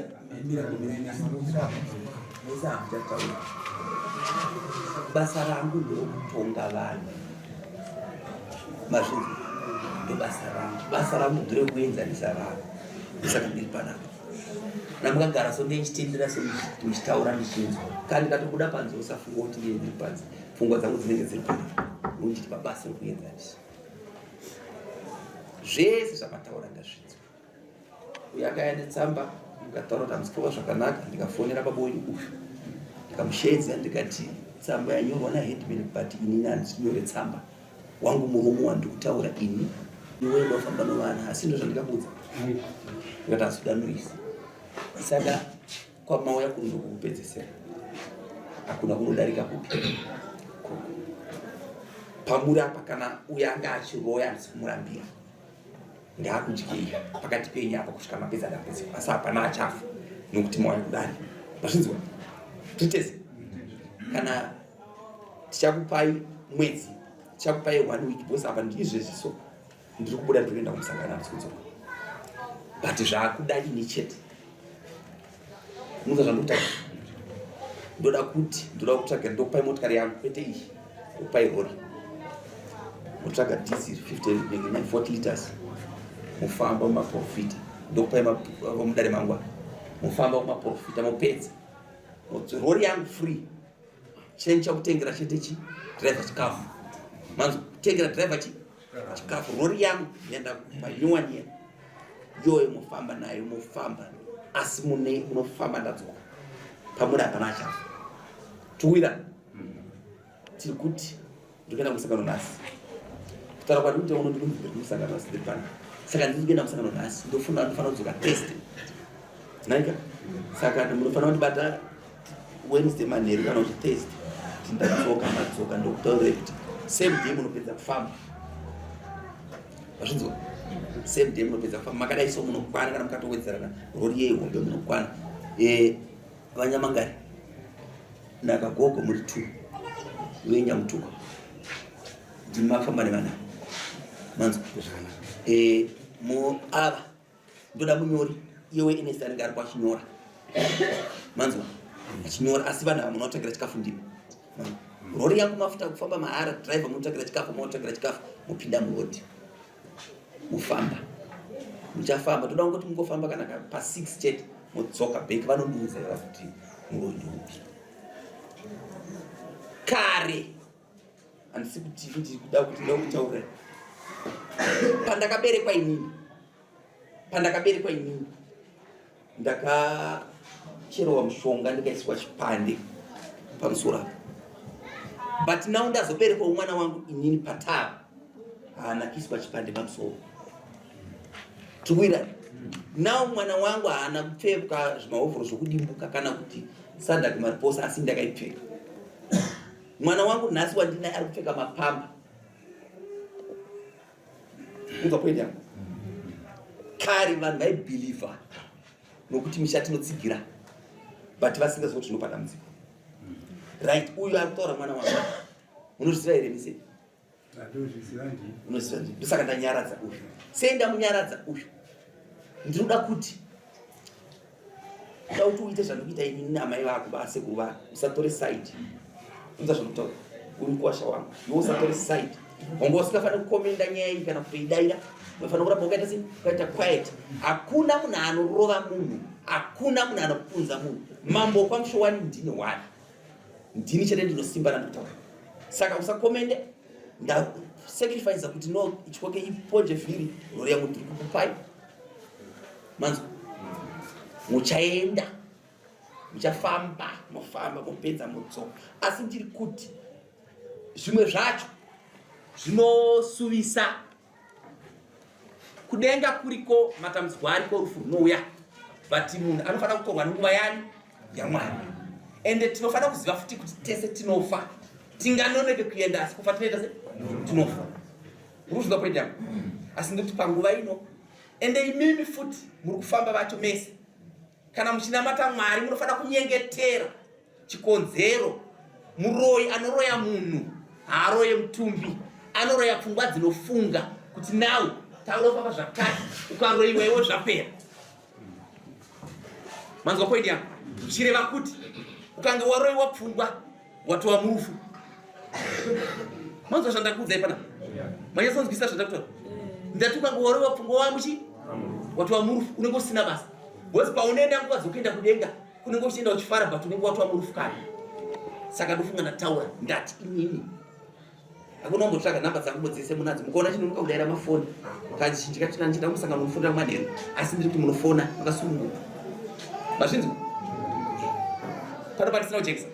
mese hamuchataura basa rangu nderokutonga vanhu mazvinzi basa rangu nderekuenzanisa vanhu isaka ndiri panapa namukagara so ndechitendera semuchitaura ndichinzwa kandi katobuda panze usafunga kuti ndiye ndiri panze pfungwa dzangu dzinenge dziri panapa nokuchiti mabasa rekuenzanisa zvese zvamataura ndazvinzwa uyo akaenda tsamba mukataura kuti hamusikawa zvakanaka ndikafonera baboyu uyu ndikamushedza ndikati tsamba yanyorwa naheadman but inini handisinyore tsamba wangu muromo wandiri kutaura ini iwe ndofamba novana asi ndo zvandikabudza ikati hasudanoisi saka kwamauya kuno ndokukupedzesera hakuna kunodarika kupi pamuri apa kana uyo anga achiroya handisi kumurambira ndaakudyira pakati penyu apa kusvika mapedza dambudziko asi hapana achafa nokuti mauya kudari mazvinzwa titese kana tichakupai mwedzi tichakupai 1 week bhosi apa ndizvezviso ndiri kubuda ndikuenda kumusangana handisi kudzoka but zvaakudadini chete muza zvandokutaka ndoda kutsvaga ndokupai motikari yangu kwete iyi ndokupai rori motsvaga diesel 40 liters mufamba mumaprofita ndokupa mudare mangwa mufamba mumaprofita mupedza rori yangu free chenyu chakutengera chete driver chikafu manzo kutengera driver chikafu rori yangu yenda panyuwani yoyo mufamba nayo mufamba asi munofamba ndadzoka pamuri hapana achafa tuwira tiri kuti ndikuenda musangano nhasi kutaura kwadi kuti uno ndiri musangano nhasi ndiri pano saka ndiri kuenda musangano nhasi ndofana kudzoka Thursday naika saka munofana kundibata Wednesday manheru kana kuti Thursday ndadzoka ndokutaurira kuti same day munopedza kufamba vazvinzwa same day munopedza kufamba makadai so munokwana kana mukatowedzerana rori yehombe munokwana vanyamangari nakagogo muri 2 wenyamutuka ndimafamba nevana manzo ava ndoda munyori iwe inesi anenge ari kwachinyora manzo achinyora asi vanhu ava munotakira chikafu ndimi rori yangu mafuta kufamba mahara driver munotakira chikafu mupinda murodhi mufamba muchafamba toda kungoti mungofamba kana pa6 chete mudzoka back vanondiudza kuti murodhi upi kare handisi kuti ndikuda kuti ndokutaura pandakaberekwa inini ndakacherowa mushonga ndikaiswa chipande pamusoro apo but now ndazoberekwa mwana wangu inini patava haana kuiswa chipande pamusoro tuwira now mwana wangu haana kupfeka zvimahovhoro zvokudimbuka kana kuti sadhaki mariposa asi ndakaipfeka mwana wangu nhasi wandinaye ari kupfeka mapamba unzwa point yangu kare vanhu vaibhilivha nokuti misha tinotsigira but vasingaziva kuti tinopata mudziko right uyu ari kutaura mwana wangu unozviziva here mise unozviziva ndi ndosaka ndanyaradza uyu sei ndamunyaradza uyu ndinoda kuti uite zvandikuita inini namai vako vasekuru vako usatore side unza zvandikutaura uyu mukwasha wangu iwe usatore side wanga usingafanira kukomenda nyaya iyi kana kutoidaira unofanira kuramba ukaita sei ukaita quiet hakuna munhu anorova munhu hakuna munhu anopunza munhu mambo kwamushowani ndini wani ndini chete ndinosimbana ndikutaura saka usakomende ndasacrifice kuti no ichikoke iponje vhiri rori yangu ndiri kukupai manzo muchaenda muchafamba mofamba mopedza mudzoka asi ndiri kuti zvimwe zvacho zvinosuvisa kudenga kuriko matambudziko ariko rufu runouya but munhu anofanira kutorwa nenguva yani yamwari ende tinofanira kuziva futi kuti tese tinofa tinganoneke kuenda asi kufa tinoita se tinofa uruzvinza point yangu asi ndikuti panguva ino ende imimi futi muri kufamba vacho mese kana muchinamata mwari munofanira kunyengetera chikonzero muroyi anoroya munhu haaroye mutumbi anoroya pfungwa dzinofunga kuti nawe taurofamba zvakati ukaroyiwa iwe zvapera manzwa point yangu zvichireva kuti ukange waroyiwa pfungwa watova murufu manzwa zvandakuudzai pana manyasonzwisa zvandakutaura ndati ukange waroyiwa pfungwa wamuchi watova murufu unenge usina basa bhosi paunoenda nguva dzokuenda kudenga kunenge uchienda uchifara but unenge watova murufu kare saka ndofunga ndataura ndati inini hakuna kumbotsvaga nhamba dzangu dzese munadzo mukaona chinonoka kudaira mafoni kazhinji kacho ndichida musangano munofunda manheru asi ndiri kuti munofona makasununguka mazvinzwa pano patisina kujekesa